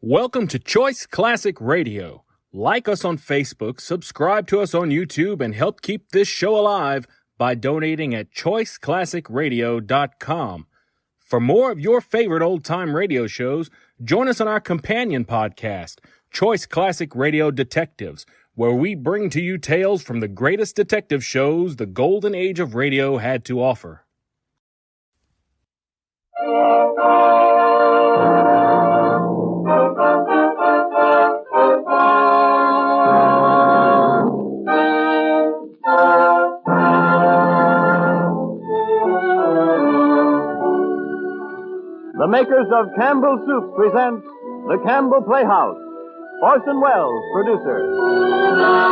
Welcome to Choice Classic Radio. Like us on Facebook, subscribe to us on YouTube, and help keep this show alive by donating at choiceclassicradio.com. For more of your favorite old-time radio shows, join us on our companion podcast, Choice Classic Radio Detectives, where we bring to you tales from the greatest detective shows the golden age of radio had to offer. The makers of Campbell Soups present the Campbell Playhouse. Orson Welles, producer.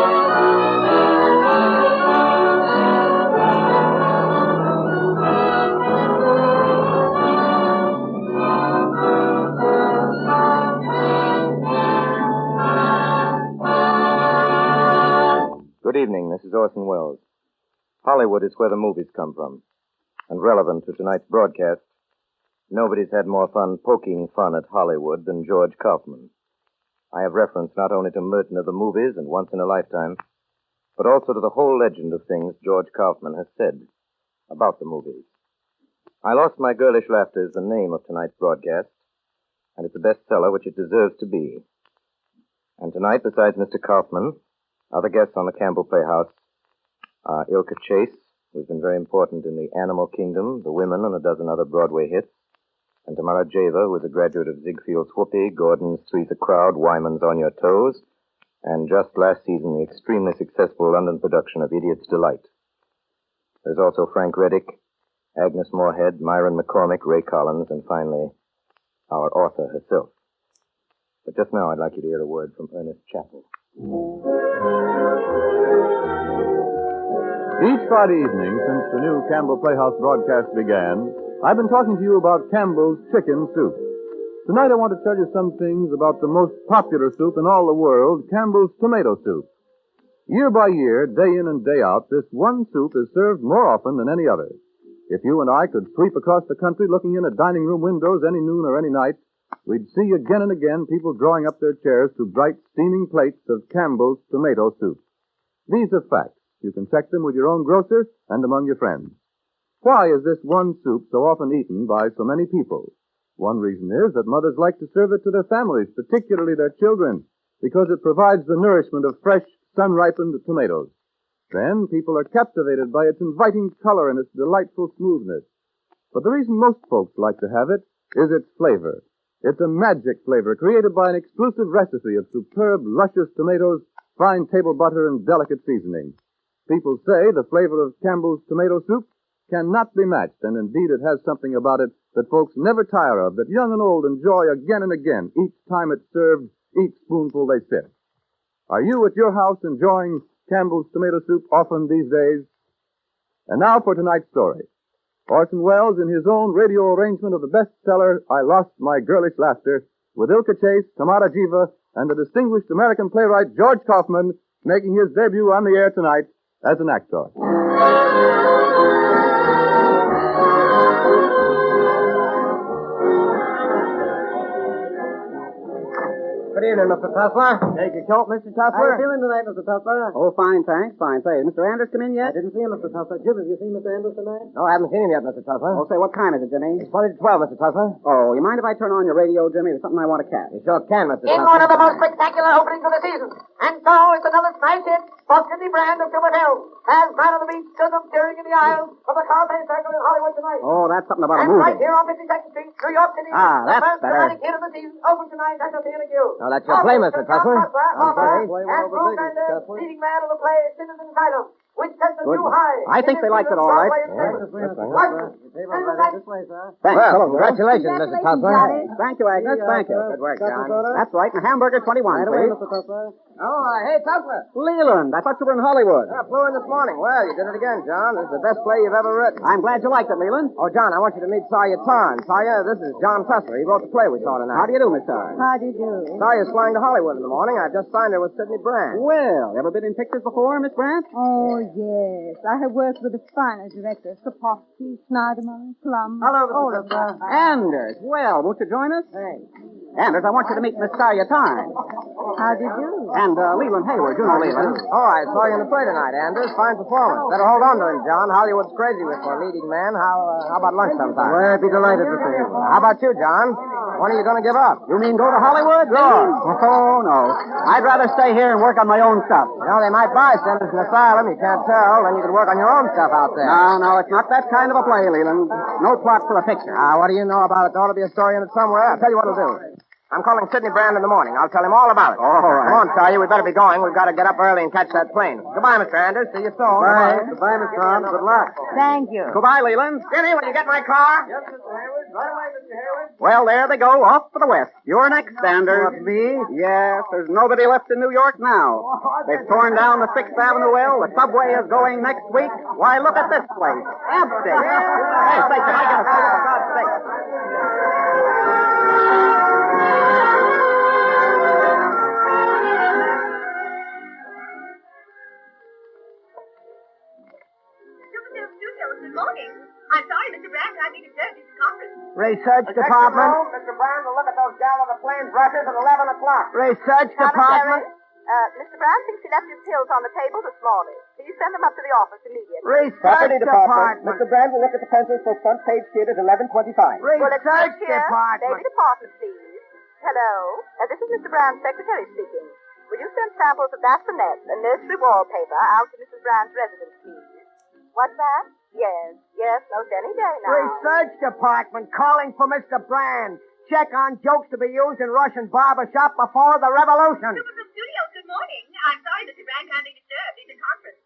Good evening. This is Orson Welles. Hollywood is where the movies come from. And relevant to tonight's broadcast, nobody's had more fun poking fun at Hollywood than George Kaufman. I have reference not only to Merton of the movies and Once in a Lifetime, but also to the whole legend of things George Kaufman has said about the movies. I Lost My Girlish Laughter is the name of tonight's broadcast, and it's a bestseller which it deserves to be. And tonight, besides Mr. Kaufman, other guests on the Campbell Playhouse are Ilka Chase, who's been very important in the Animal Kingdom, The Women, and a dozen other Broadway hits, and Tamara Java, who is a graduate of Ziegfield's Whoopee, Gordon's Three's a Crowd, Wyman's On Your Toes, and just last season, the extremely successful London production of Idiot's Delight. There's also Frank Reddick, Agnes Moorehead, Myron McCormick, Ray Collins, and finally, our author herself. But just now, I'd like you to hear a word from Ernest Chappell. Each Friday evening since the new Campbell Playhouse broadcast began, I've been talking to you about Campbell's chicken soup. Tonight I want to tell you some things about the most popular soup in all the world, Campbell's tomato soup. Year by year, day in and day out, this one soup is served more often than any other. If you and I could sweep across the country looking in at dining room windows any noon or any night, we'd see again and again people drawing up their chairs to bright, steaming plates of Campbell's tomato soup. These are facts. You can check them with your own grocer and among your friends. Why is this one soup so often eaten by so many people? One reason is that mothers like to serve it to their families, particularly their children, because it provides the nourishment of fresh, sun-ripened tomatoes. Then people are captivated by its inviting color and its delightful smoothness. But the reason most folks like to have it is its flavor. It's a magic flavor created by an exclusive recipe of superb, luscious tomatoes, fine table butter, and delicate seasoning. People say the flavor of Campbell's tomato soup cannot be matched, and indeed it has something about it that folks never tire of, that young and old enjoy again and again, each time it's served, each spoonful they sip. Are you at your house enjoying Campbell's tomato soup often these days? And now for tonight's story. Orson Welles, in his own radio arrangement of the bestseller, I Lost My Girlish Laughter, with Ilka Chase, Tamara Jiva, and the distinguished American playwright George Kaufman, making his debut on the air tonight as an actor. Good evening, Mr. Tussler. Take your coat, Mr. How Tussler. you feeling tonight, Mr. Tussler? Oh, fine, thanks, fine. Say, Mr. Anders come in yet? I didn't see him, Mr. Tussler. Jim, have you seen Mr. Anders tonight? No, I haven't seen him yet, Mr. Tussler. Oh, say, what time is it, Jimmy? It's 20 to 12, Mr. Tussler. Oh, you mind if I turn on your radio, Jimmy? There's something I want to catch. You sure can, Mr. In Tussler. one of the most spectacular openings of the season. And so it's another smash hit for Sidney Brand of Gilbert Hill as Man on the Beach stood them steering in the aisles of the Carpet Circle in Hollywood tonight. Oh, that's something about a And movie. right here on 52nd Street, New York City, Ah, the that's first better. dramatic hit of the season opens tonight at the Theater Guild. Now, that's your play, Mr. Tussler. Okay. And Bruce Anders, leading man of the play, Citizen Asylum, which sets a new high. I think they liked it all right. This way, sir. Thanks. Well, Hello, congratulations, Mr. Tussler. Thank you, Agnes. Thank you. Good work, John. That's right. And a hamburger 21, please. Mr. Tussler. Oh, hey, Tussler. Leland, I thought you were in Hollywood. I flew in this morning. Well, you did it again, John. This is the best play you've ever written. I'm glad you liked it, Leland. Oh, John, I want you to meet Sawyer Tarn. Sawyer, this is John Tussler. He wrote the play we saw tonight. How do you do, Miss Tarr? How do you do? Sawyer's flying to Hollywood in the morning. I've just signed her with Sidney Brand. Well, ever been in pictures before, Miss Brandt? Oh, yes. I have worked with the finest directors, Sapolsky, Schneiderman, Plum. Hello, Mr. all of Tussler. them. Anders. Well, won't you join us? Hey. Anders, I want you to meet Miss Saria Tarn. How do you do? And Leland Hayward. You know Leland. Oh, I saw you in the play tonight, Anders. Fine performance. Better hold on to him, John. Hollywood's crazy with a leading man. How about lunch sometime? Well, I'd be delighted to see you. How about you, John? When are you going to give up? You mean go to Hollywood? Sure. Oh, no. I'd rather stay here and work on my own stuff. You know, they might buy Sinners in Asylum. You can't tell. Then you could work on your own stuff out there. No, it's not that kind of a play, Leland. No plot for a picture. What do you know about it? There ought to be a story in it somewhere. I'll tell you what I'll do. I'm calling Sidney Brand in the morning. I'll tell him all about it. All right. Come on, Talia. We better be going. We've got to get up early and catch that plane. Goodbye, Mr. Anders. See you soon. Bye. Goodbye, Miss Tom. Good luck. Thank you. Goodbye, Leland. Sidney, will you get my car? Yes, Mr. Hayward. Right away, Mr. Hayward. Well, there they go, off for the west. You're next, Anders. What, me? Yes, there's nobody left in New York now. They've torn down the 6th Avenue Well. The subway is going next week. Why, look at this place. Empty. Hey, say, can I get a photo, for God's sake? Good morning. I'm sorry, Mr. Brand, I need to serve this conference. Research department. Mr. Brand will look at those gallon of plain brushes at 11 o'clock. Research department. Mr. Brand thinks he left his pills on the table this morning. Please send them up to the office immediately. Research department. Brand will look at the pencils for front page kid at 11:25. Research Here, department. Baby department, please. Hello. This is Mr. Brand's secretary speaking. Will you send samples of bastonets and nursery wallpaper out to Mrs. Brand's residence, please? What's that? Yes, most any day now. Research department calling for Mr. Brand. Check on jokes to be used in Russian barbershop before the revolution. Superfilm Studios, good morning. I'm sorry, Mr. Brand can't be disturbed. He's in conference.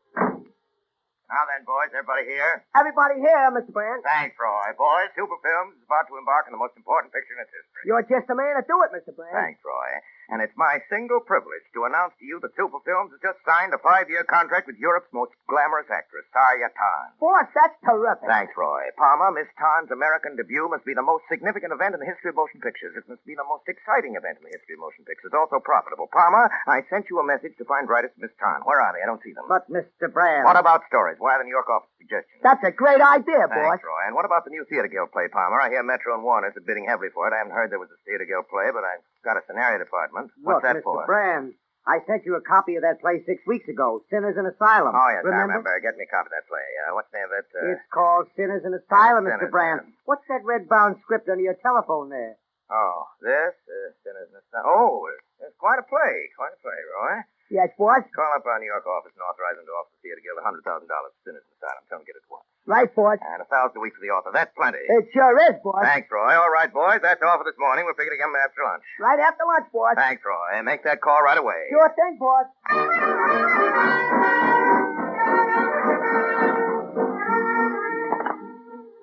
Now then, boys, everybody here? Everybody here, Mr. Brand. Thanks, Roy. Boys, Superfilms is about to embark on the most important picture in its history. You're just the man to do it, Mr. Brand. Thanks, Roy. And it's my single privilege to announce to you that Superfilms has just signed a 5-year contract with Europe's most glamorous actress, Saria Tarn. Boss, that's terrific. Thanks, Roy. Palmer, Miss Tarn's American debut must be the most significant event in the history of motion pictures. It must be the most exciting event in the history of motion pictures. Also profitable. Palmer, I sent you a message to find writers for Miss Tarn. Where are they? I don't see them. But, Mr. Brand. What about stories? Why the New York office suggestions? That's a great idea, boss. Thanks, Roy. And what about the new Theater Guild play, Palmer? I hear Metro and Warner's are bidding heavily for it. I haven't heard there was a Theater Guild play, but I've got a scenario department. What's Look, that Mr. for? Brand, I sent you a copy of that play 6 weeks ago, Sinners in Asylum. Oh, yes, remember? I remember. Get me a copy of that play. What's the name of it? It's called Sinners in Asylum, Mr. Sinners, Brand. yeah. What's that red-bound script under your telephone there? Oh, this? Sinners in Asylum. Oh, it's quite a play. Quite a play, Roy. Yes, boss? Call up our New York office and authorize them to offer the Theater Guild $100,000 for Sinners in Asylum. Tell them to get it at once. Right, boss. And $1,000 a week for the author. That's plenty. It sure is, boss. Thanks, Roy. All right, boys. That's all for this morning. We'll figure to get them after lunch. Right after lunch, boss. Thanks, Roy. Make that call right away. Sure thing, boss.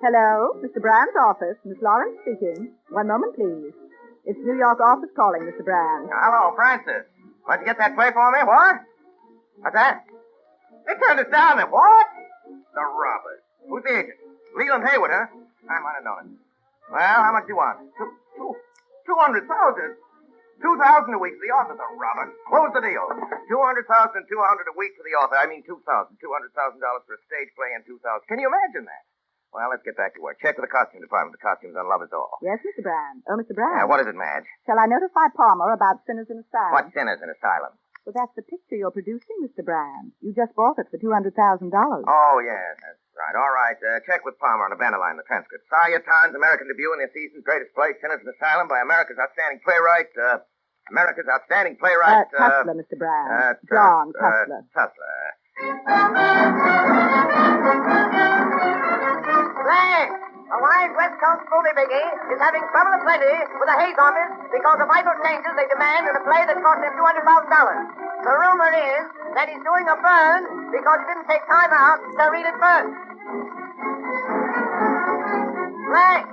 Hello, Mr. Brand's office. Miss Lawrence speaking. One moment, please. It's New York office calling, Mr. Brand. Hello, Francis. Why'd you get that play for me? What? What's that? They turned us down. What? The robbers. Who's the agent? Leland Hayward, huh? I might have known it. Well, how much do you want? 200,000. 2,000 a week for the author, the robber. Close the deal. 200,000 and 200 a week for the author. I mean 2,000. $200,000 for a stage play and 2,000. Can you imagine that? Well, let's get back to work. Check with the costume department. The costume's on Lovers All. Yes, Mr. Brand. Oh, Mr. Brand. What is it, Madge? Shall I notify Palmer about Sinners in Asylum? What Sinners in Asylum? Well, that's the picture you're producing, Mr. Brand. You just bought it for $200,000. Oh, yes, that's right. All right, check with Palmer on the banner line, the transcript. Saria Tarn's American debut in the season's greatest play, Sinners in Asylum, by America's outstanding playwright, Tussler, Mr. Brand. John Tussler. Tussler. Say, a wise West Coast movie biggie is having trouble aplenty with the Hayes office because of vital changes they demand in a play that cost him $200,000. The rumor is that he's doing a burn because he didn't take time out to read it first. Right.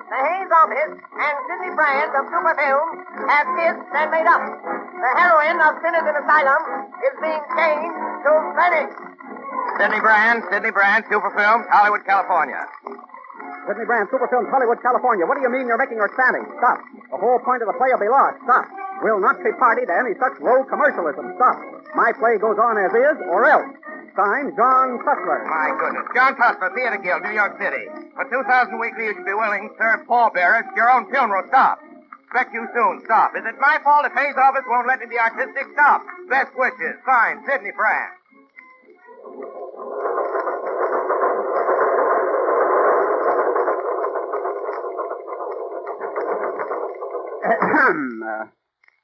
The Hayes office and Sidney Brand of Superfilm have kissed and made up. The heroine of Sinners in Asylum is being changed to Phoenix. Sidney Brand, Superfilms, Hollywood, California. Sidney Brand, Superfilms, Hollywood, California. What do you mean you're making her standing? Stop. The whole point of the play will be lost. Stop. We'll not be party to any such low commercialism. Stop. My play goes on as is, or else. Signed, John Tussler. My goodness. John Tussler, Theater Guild, New York City. For $2,000 weekly, you should be willing to serve pallbearers at your own funeral. Stop. Expect you soon. Stop. Is it my fault if Hayes' office won't let me be artistic? Stop. Best wishes. Signed, Sidney Brand.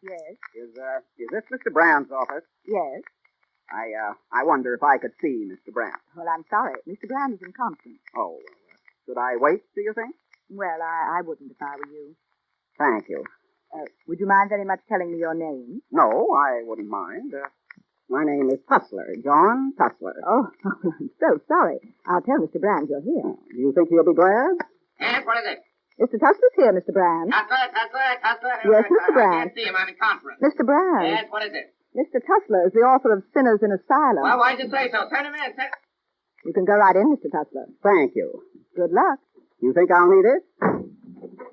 Yes, Is this Mr. Brand's office? yes. I wonder if I could see Mr. Brand. Well, I'm sorry. Mr. Brand is in conference. Oh, should I wait, do you think? Well, I wouldn't if I were you. Thank you. Would you mind very much telling me your name? No, I wouldn't mind. My name is Tussler, John Tussler. Oh, I'm so sorry. I'll tell Mr. Brand you're here. Do you think he'll be glad? And what is it? Mr. Tussler's here, Mr. Brand. Tussler. Yes, Mr. Brand. I can't see him. I'm in conference. Mr. Brand. Yes, what is it? Mr. Tussler is the author of Sinners in Asylum. Well, why'd you say so? Send him in. You can go right in, Mr. Tussler. Thank you. Good luck. You think I'll need it?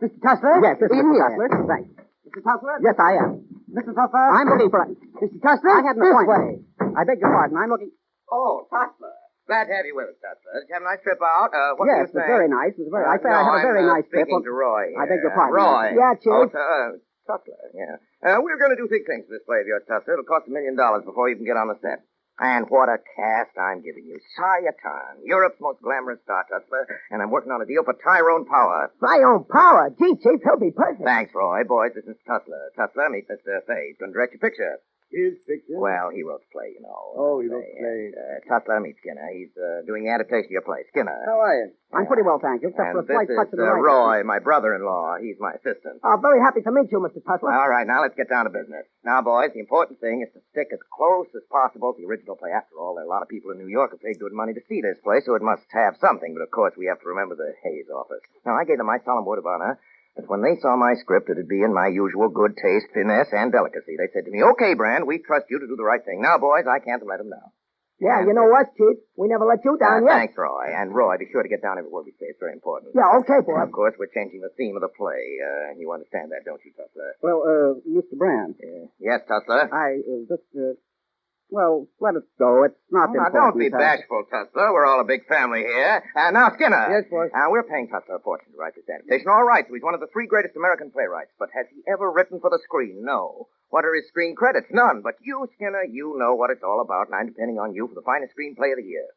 Mr. Tussler? Yes, this is In Mr. here. Tussler. Thanks. Mr. Tussler? Yes, I am. Mr. Tussler? I'm looking for... Mr. Tussler? I had an This appointment. way. I beg your pardon. I'm looking... Oh, Tussler. Glad to have you with us, Tussler. Did you have a nice trip out? What yes, were you it was saying? very nice. It was very... I said I had a very nice trip. Speaking to Roy. I beg your pardon. Roy. Yeah, Chief. Oh, Tussler, yeah. We're going to do big things for this play of yours, Tussler. It'll cost $1 million before you can get on the set. And what a cast I'm giving you. Sayatan, Europe's most glamorous star, Tussler. And I'm working on a deal for Tyrone Power. My own power. Gee, Chief, he'll be perfect. Thanks, Roy. Boys, this is Tussler. Tussler, meet Mr. Fay. He's going to direct your picture. His picture? Well, he wrote the play, you know. Oh, he wrote the play. Tussler, meet Skinner. He's doing the adaptation of your play. Skinner. How are you? I'm pretty well, thank you, except And for a slight this touch is of the right. Roy, my brother-in-law. He's my assistant. Oh, very happy to meet you, Mr. Tussler. All right, now let's get down to business. Now, boys, the important thing is to stick as close as possible to the original play. After all, there are a lot of people in New York who paid good money to see this play, so it must have something. But, of course, we have to remember the Hayes office. Now, I gave them my solemn word of honor that when they saw my script, it'd be in my usual good taste, finesse, and delicacy. They said to me, okay, Brand, we trust you to do the right thing. Now, boys, I can't let them down. Yeah, you know what, Chief? We never let you down yet. Thanks, Roy. And, Roy, be sure to get down every word we say. It's very important. Yeah, okay, boy. Of course, we're changing the theme of the play. You understand that, don't you, Tussler? Well, Mr. Brand, Yes, Tussler? well, let us go. It's not Now, important. don't be bashful, Tussler. We're all a big family here. Now, Skinner. Yes, boss. We're paying Tussler a fortune to write this adaptation. All right, so he's one of the 3 greatest American playwrights. But has he ever written for the screen? No. What are his screen credits? None. But you, Skinner, you know what it's all about, and I'm depending on you for the finest screenplay of the year.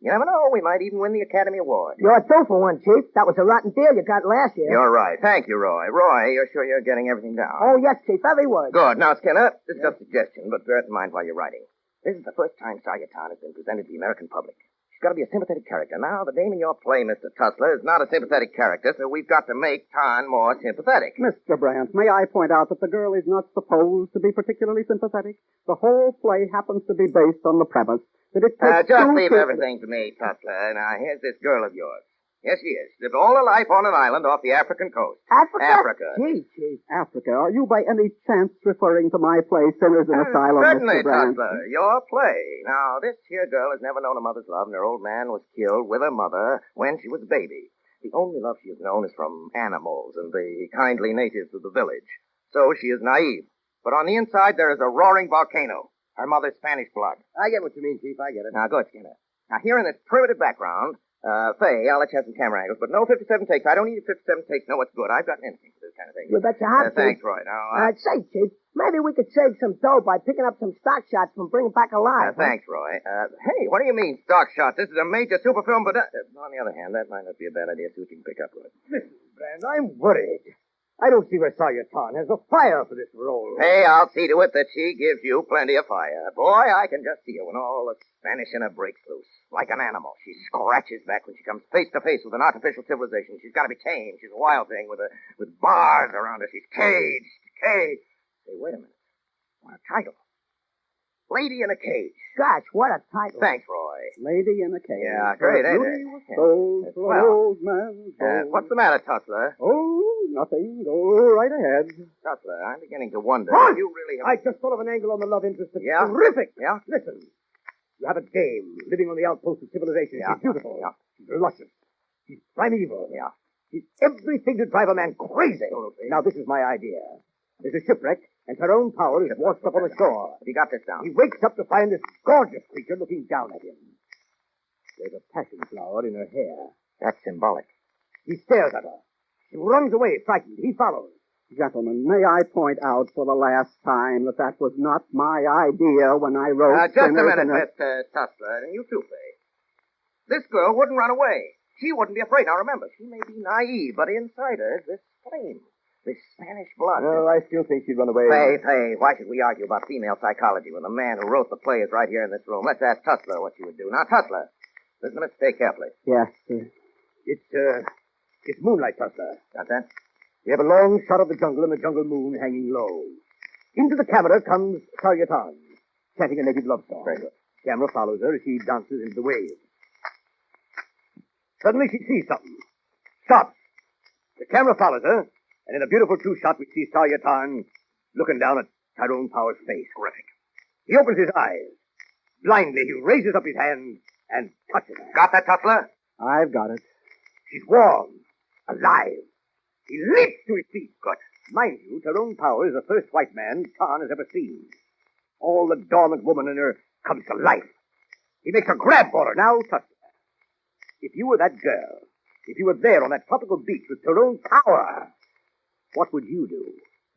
You never know. We might even win the Academy Award. You're due for one, Chief. That was a rotten deal you got last year. You're right. Thank you, Roy. Roy, you're sure you're getting everything down? Oh, yes, Chief. Every word. Good. Now, Skinner, this is just a suggestion, but bear it in mind while you're writing. This is the first time Sayatan has been presented to the American public. She's got to be a sympathetic character. Now, the dame in your play, Mr. Tussler, is not a sympathetic character, so we've got to make Tan more sympathetic. Mr. Brand, may I point out that the girl is not supposed to be particularly sympathetic? The whole play happens to be based on the premise that it takes Just two leave people- everything to me, Tussler. Now, here's this girl of yours. Yes, she is. Lived all her life on an island off the African coast. Africa. Gee, Chief. Africa. Are you by any chance referring to my play, Sinners in Asylum, Certainly, Mr. Brand? Tussler. Your play. Now, this here girl has never known a mother's love, and her old man was killed with her mother when she was a baby. The only love she has known is from animals and the kindly natives of the village. So she is naive. But on the inside, there is a roaring volcano. Her mother's Spanish blood. I get what you mean, Chief. I get it. Now, good, Skinner. Now, here in this primitive background, Faye, I'll let you have some camera angles, but no 57 takes. I don't need 57 takes. No, what's good. I've got an instinct for this kind of thing. You bet you have, Chief. Thanks, Roy. Now, Say, Chief, maybe we could save some dough by picking up some stock shots from Bring It Back Alive. Thanks, Roy. Hey, what do you mean, stock shot? This is a major super film, but on the other hand, that might not be a bad idea. See what you can pick up, Roy. Listen, Brand, I'm worried. I don't see where Sayatan has a fire for this role. Hey, I'll see to it that she gives you plenty of fire. Boy, I can just see her when all the Spanish in her breaks loose. Like an animal. She scratches back when she comes face to face with an artificial civilization. She's got to be tamed. She's a wild thing with bars around her. She's caged. Hey, wait a minute. What a title. Lady in a Cage. Gosh, what a title. Thanks, Roy. Lady in a cage. Yeah, great, ain't Beauty it? was sold for an old man's gold. What's the matter, Tussler? Oh, nothing. Go right ahead. Tussler, I'm beginning to wonder. What? You really have... I just thought of an angle on the love interest that's Yeah? terrific. Yeah? Listen, you have a dame living on the outpost of civilization. Yeah. She's beautiful. Yeah. She's luscious. She's primeval. Yeah. She's everything to drive a man crazy. Absolutely. Now, this is my idea. There's a shipwreck, and Tyrone Power is washed up on the shore. You got this down. He wakes up to find this gorgeous creature looking down at him. There's a passion flower in her hair. That's symbolic. He stares at her. She runs away, frightened. He follows. Gentlemen, may I point out for the last time that was not my idea when I wrote... Just a Sinners minute, in Mr. Tussler, and you too, Fay. This girl wouldn't run away. She wouldn't be afraid. Now remember, she may be naive, but inside her is this flame, this Spanish blood. Well, I still think she'd run away. Fay, why should we argue about female psychology when the man who wrote the play is right here in this room? Let's ask Tussler what she would do. Now, Tussler, listen to me, stay carefully. Yes, sir. It's moonlight, Tussler. Got that? We have a long shot of the jungle and the jungle moon hanging low. Into the camera comes Saryatan, chanting a native love song. Very good. Camera follows her as she dances into the waves. Suddenly she sees something. Stops. The camera follows her, and in a beautiful two-shot we see Saryatan looking down at Tyrone Power's face. Terrific. He opens his eyes. Blindly, he raises up his hand and touches her. Got that, Tussler? I've got it. She's warm, alive. He leaps to his feet. Good. Mind you, Tyrone Power is the first white man Tarn has ever seen. All the dormant woman in her comes to life. He makes a grab for her. Now, Tussler, if you were that girl, if you were there on that tropical beach with Tyrone Power, what would you do?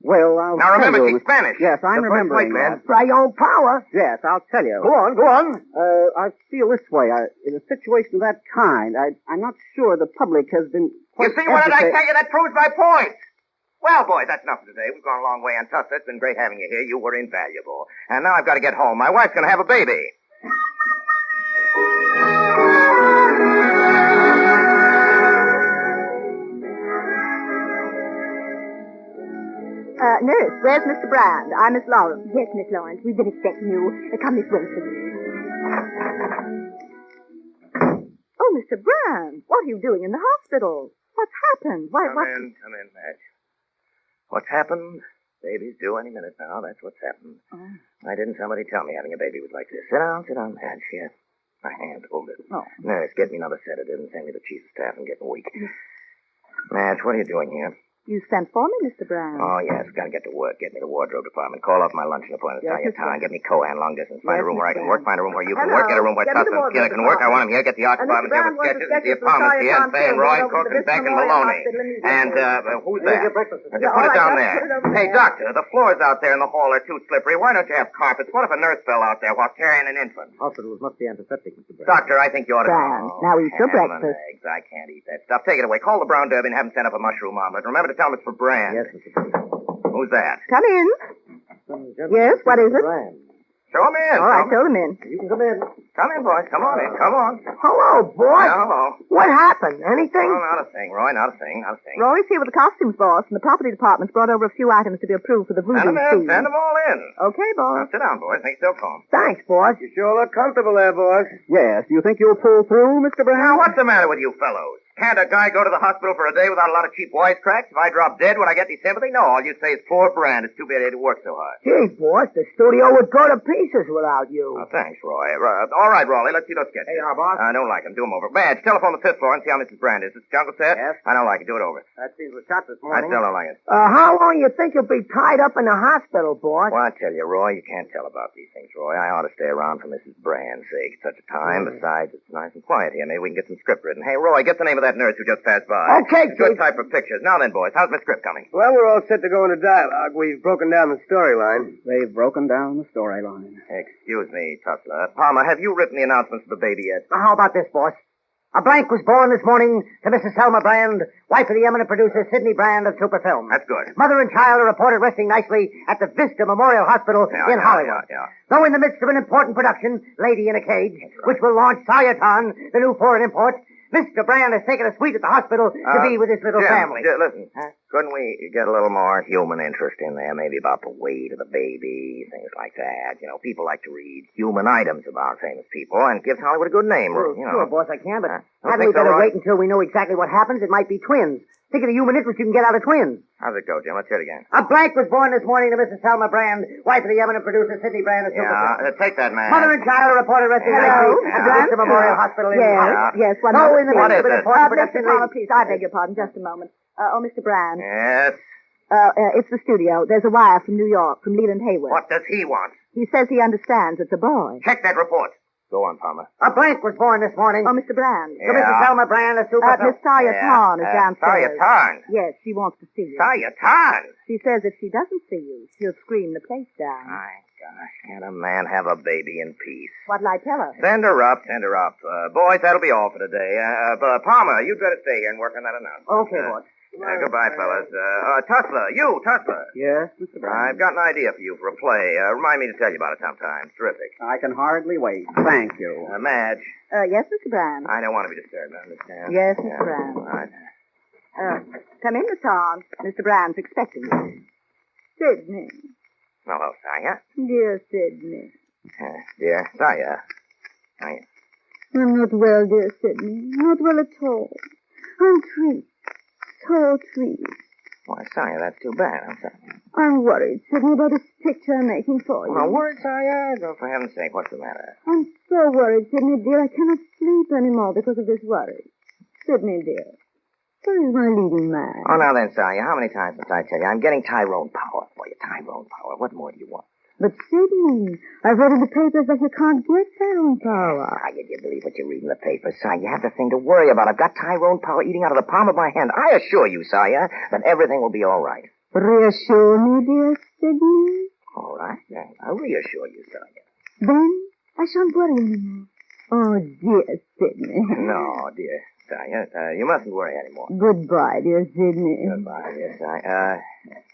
Well, I'll Now remember, tell you. she's Spanish. Yes, I'm The first remembering white man. that. Tyrone Power? Yes, I'll tell you. Go on. I feel this way. In a situation of that kind, I'm not sure the public has been You quite see, what did I educated. tell you? That proves my point. Well, boys, that's enough for today. We've gone a long way on Tussler. It's been great having you here. You were invaluable. And now I've got to get home. My wife's going to have a baby. Nurse, where's Mr. Brand? I'm Miss Lawrence. Yes, Miss Lawrence, we've been expecting you. Come this way, please. Oh, Mr. Brand, what are you doing in the hospital? What's happened? Why, what? Come in, Madge. What's happened? Baby's due any minute now. That's what's happened. Oh. Why didn't somebody tell me having a baby was like this? Sit down, Madge. Here. My hand, hold it. Oh. Nurse, get me another sedative and send me the chief of staff. I'm getting weak. Madge, what are you doing here? You sent for me, Mr. Brand. Oh, yes, gotta get to work. Get me the wardrobe department. Call off my luncheon appointment. Yes, Tell you Mr. time. Get me Cohan, long distance. Find Yes, a room where I Mr. can work. Find a room where you can Hello. work. Get a room where Get me the Tussler and Skinner wardrobe can work. I want him here. Get the art And department. Mr. Get Brown the wants sketches. the Get the sketches for apartments here. Science Fay and Council. Roy, Go Cook, over to and the Beck, and Memorial Maloney. Hospital immediately. And, who's Here's that? your breakfast. Just Yeah, put all it right, down just there. put it over Hey, there. doctor, the floors out there in the hall are too slippery. Why don't you have carpets? What if a nurse fell out there while carrying an infant? Hospitals must be antiseptic, Mr. Brown. Doctor, I think you ought to... Brand, now eat your ham and breakfast. eggs. I can't eat that stuff. Take it away. Call the Brown Derby and have him send up a mushroom omelet. Remember to tell him it's for Brand. Yes, Mr. Brown. Who's that? Come in. Yes, what is it? Show him in. All right, show them in. You can come in. Come in, boys. Come on in. Come on. Hello, boy. Hello. What happened? Anything? Oh, not a thing, Roy. Not a thing. Not a thing. Roy's here with the costumes boss, and the property department's brought over a few items to be approved for the voodoo Send them in. scene. Send them all in. Okay, boss. Now, sit down, boys. Make yourself home. Thanks, boss. You sure look comfortable there, boss. Yes, you think you'll pull through, Mr. Brand? Now, what's the matter with you fellows? Can't a guy go to the hospital for a day without a lot of cheap wisecracks? If I drop dead, would I get any sympathy? No, all you say is poor Brand. It's too bad he had to work so hard. Gee, boss, the studio would go to pieces without you. Oh, thanks, Roy. All right, Raleigh, let's see those sketches. Hey, boss. I don't like them. Do them over. Badge, telephone the fifth floor and see how Mrs. Brand is. This jungle set? Yes. I don't like it. Do it over. That seems was shot this I morning. still don't like it. How long you think you'll be tied up in the hospital, boss? Well, I tell you, Roy, you can't tell about these things, Roy. I ought to stay around for Mrs. Brand's sake. It's such a time. Besides, it's nice and quiet here. Maybe we can get some script written. Hey, Roy, get the name of that nurse who just passed by. Okay, Good Chief. type of pictures. Now then, boys, how's my script coming? Well, we're all set to go into dialogue. We've broken down the storyline. They've broken down the storyline. Excuse me, Tussler. Palmer, have you written the announcements for the baby yet? How about this, boss? A blank was born this morning to Mrs. Selma Brand, wife of the eminent producer Sidney Brand of Superfilm. That's good. Mother and child are reported resting nicely at the Vista Memorial Hospital in Hollywood. Yeah. Though in the midst of an important production, Lady in a Cage, which will launch Saryatan, the new foreign import, Mr. Brand has taken a suite at the hospital to be with his little Jim, family. Listen, couldn't we get a little more human interest in there? Maybe about the weight of the baby, things like that. You know, people like to read human items about famous people, and it gives Hollywood a good name. Sure, you know. sure, boss, I can, but Don't hadn't we think so, better Roy? wait until we know exactly what happens? It might be twins. Think of the human interest you can get out of twins. How's it go, Jim? Let's hear it again. A blank was born this morning to Mrs. Selma Brand, wife of the eminent producer Sidney Brand of Superfilm. Take that, man. Mother and child are reported resting Hello, nicely Mr. at Brand? the Memorial Hospital in Yes, Hollywood. yes, one Though moment, in the please. What midst of is an it? important Mr. production, Palmer, please, I beg your pardon, just a moment. Mr. Brand, Yes? it's the studio. There's a wire from New York, from Leland Hayward. What does he want? He says he understands it's a boy. Check that report. Go on, Palmer. A blank was born this morning. Oh, Mr. Brand. To Mrs. Selma Brand, a super... Miss Saya Tarn is downstairs. Saya Tarn. Yes, she wants to see you. Saya Tarn. She says if she doesn't see you, she'll scream the place down. My gosh, can't a man have a baby in peace? What'll I tell her? Send her up, send her up. Boys, that'll be all for today. Palmer, you'd better stay here and work on that announcement. Okay, boss. Goodbye, fellas. Tussler, Tussler. Yes, Mr. Brown. I've got an idea for you for a play. Remind me to tell you about it sometime. It's terrific. I can hardly wait. Thank you. Madge, Yes, Mr. Brand. I don't want to be disturbed, I understand. Yes, Mr. Brand. All right. Come in, Miss Tarn. Mr. Brand's expecting you. Sidney. Hello, Saya. Dear Sidney. Dear Saya. Saya. I'm not well, dear Sidney. Not well at all. I'm treated. So treated. Why, Saya, that's too bad. I'm sorry. I'm worried, Sidney, about this picture I'm making for you. Well, worried, Saya? Oh, for heaven's sake, what's the matter? I'm so worried, Sidney, dear. I cannot sleep anymore because of this worry. Sidney, dear, where is my leading man? Oh, now then, Saya, how many times must I tell you? I'm getting Tyrone power for you. Tyrone power. What more do you want? But, Sidney, I've read in the papers that you can't get Tyrone power. Saya, do you believe what you read in the papers? Saya, you have the thing to worry about. I've got Tyrone power eating out of the palm of my hand. I assure you, Saya, that everything will be all right. Reassure me, dear Sidney. All right, then. I'll reassure you, Saya. Then I shan't worry anymore. Oh, dear Sidney. No, dear Saya, you mustn't worry anymore. Goodbye, dear Sidney. Goodbye, dear Saya.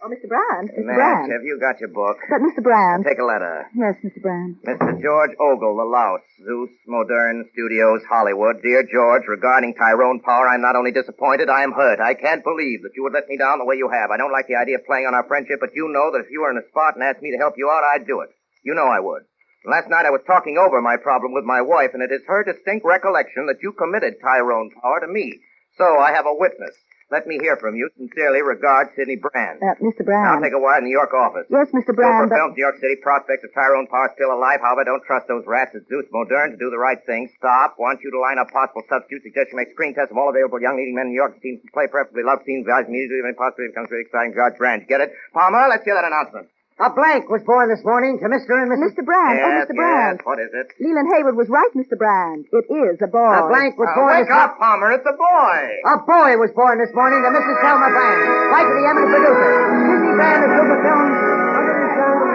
Oh, Mr. Brand. Mr. Madge, Brand. have you got your book? But, Mr. Brand. Take a letter. Yes, Mr. Brand. Mr. George Ogle, the Louse, Zeus, Modern Studios, Hollywood. Dear George, regarding Tyrone Power, I'm not only disappointed, I am hurt. I can't believe that you would let me down the way you have. I don't like the idea of playing on our friendship, but you know that if you were in a spot and asked me to help you out, I'd do it. You know I would. Last night I was talking over my problem with my wife, and it is her distinct recollection that you committed Tyrone Power to me. So I have a witness. Let me hear from you. Sincerely, regards, Sidney Brand. Mr. Brand. I'll take a wire in the New York office. Yes, Mr. Brand. Silver Films, New York City. Prospects of Tyrone Power still alive. However, don't trust those rats at Zeus Modern to do the right thing. Stop. Want you to line up possible substitutes. Suggest you make screen tests of all available young leading men in New York scenes to play, preferably love scenes, guys, immediately when possibly becomes really exciting. George Brand. Get it? Palmer, let's hear that announcement. A blank was born this morning to Mr. and Mrs. Mr. Brand. Yes, Mr. Brand. yes. What is it? Leland Hayward was right, Mr. Brand. It is a boy. A blank was born Wake this up, Palmer. It's a boy. A boy was born this morning to Mrs. Selma Brand, wife of the eminent producer. Sidney Brand of Super Films.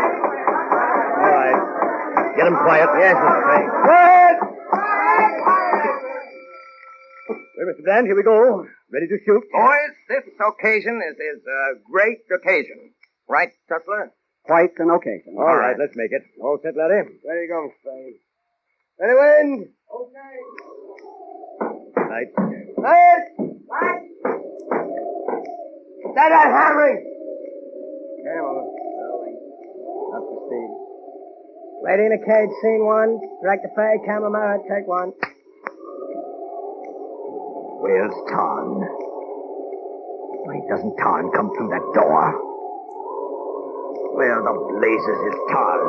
All right. Get him quiet. Yes, Mr. Fay. Quiet! Well, Mr. Brand, here we go. Ready to shoot? Boys, this occasion is a great occasion. Right, Tussler? Quite an occasion. All right, let's make it. All set, Larry? There you go, Mr. Fay. Ready, wind? Okay. Light. Light! Light! Set that hammering! Camera. Up to speed. Lady in a cage, scene one. Director Fay, cameraman, take one. Where's Tarn? Why doesn't Tarn come through that door? Where the blazes is Tarn?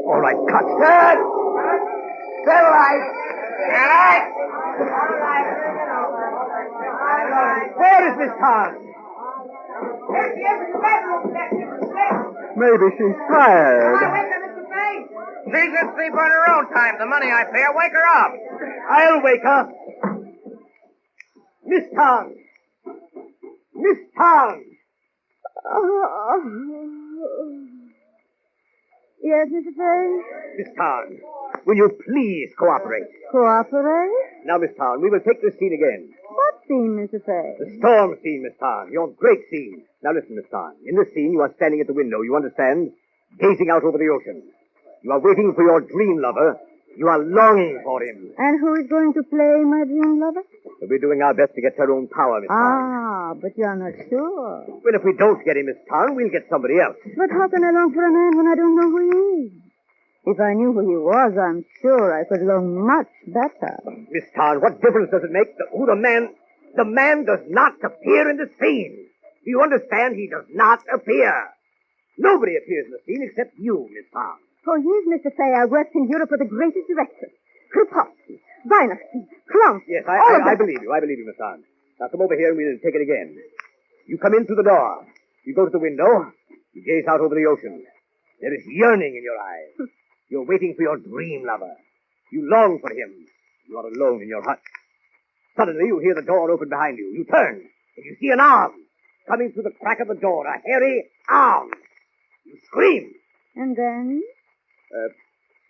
All right, cut. Cut! Set light! Where is Miss Tarn? Maybe she's tired. She's asleep on her own time. The money I pay her. Wake her up. I'll wake her. Miss Tarn! Miss Tarn! Yes, Mr. Fay? Miss Tarn, will you please cooperate? Cooperate? Now, Miss Tarn, we will take this scene again. What scene, Mr. Fay? The storm scene, Miss Tarn. Your great scene. Now listen, Miss Tarn. In this scene, you are standing at the window, you understand? Gazing out over the ocean. You are waiting for your dream lover. You are longing for him. And who is going to play my dream lover? We'll be doing our best to get her own power, Miss Tarn. Ah, but you're not sure. Well, if we don't get him, Miss Tarn, we'll get somebody else. But how can I long for a man when I don't know who he is? If I knew who he was, I'm sure I could long much better. Miss Tarn, what difference does it make who the man... The man does not appear in the scene. Do you understand? He does not appear. Nobody appears in the scene except you, Miss Tarn. For years, Mr. Fay, I worked in Europe with the greatest directors. Krupowski, Weihnachten, Klump. Yes, all of I them. believe you. I believe you, Miss Hahn. Now come over here and we'll take it again. You come in through the door. You go to the window. You gaze out over the ocean. There is yearning in your eyes. You're waiting for your dream lover. You long for him. You are alone in your hut. Suddenly you hear the door open behind you. You turn and you see an arm coming through the crack of the door. A hairy arm. You scream. And then?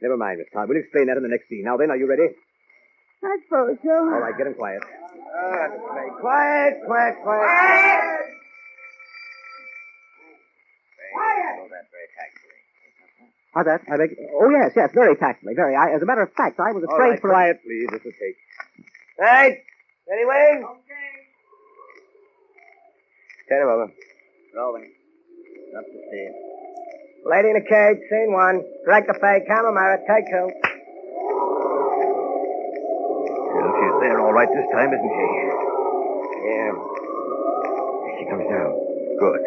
Never mind, Miss Todd. We'll explain that in the next scene. Now then, are you ready? I suppose so. All right, get him quiet. Quiet. How's that? Oh, yes, very tactfully, very. As a matter of fact, I was All afraid right, for... quiet, please. This will take. Right. Anyway? Okay. Turn him over. Rolling. Up to speed. Lady in a cage, scene one. Direct the fade, camera mirror, take two. Well, she's there all right this time, isn't she? Yeah. Here she comes now. Good.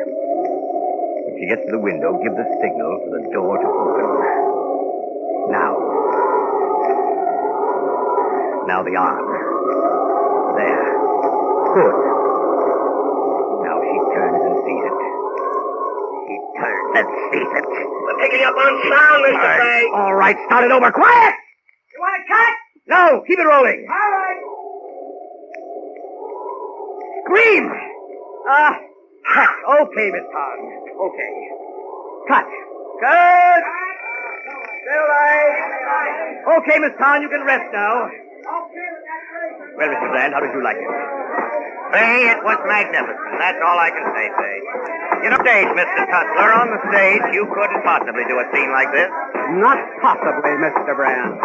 When she gets to the window, give the signal for the door to open. Now. Now the arm. There. Good. Now she turns and sees it. She turns and sees it. We're picking up on sound, Mr. Fay. All right, start it over. Quiet! You want to cut? No, keep it rolling. All right. Scream! Cut. Okay, Miss Todd. Okay. Cut. Good. Still right. Okay, Miss Todd, you can rest now. Well, Mr. Brand, how did you like it? Fay, it was magnificent. That's all I can say, Fay. You know, stage, Mr. Tussler, on the stage, you couldn't possibly do a scene like this. Not possibly, Mr. Brand.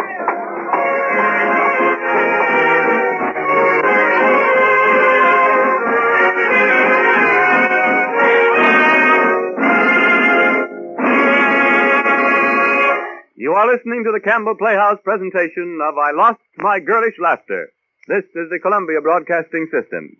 You are listening to the Campbell Playhouse presentation of I Lost My Girlish Laughter. This is the Columbia Broadcasting System.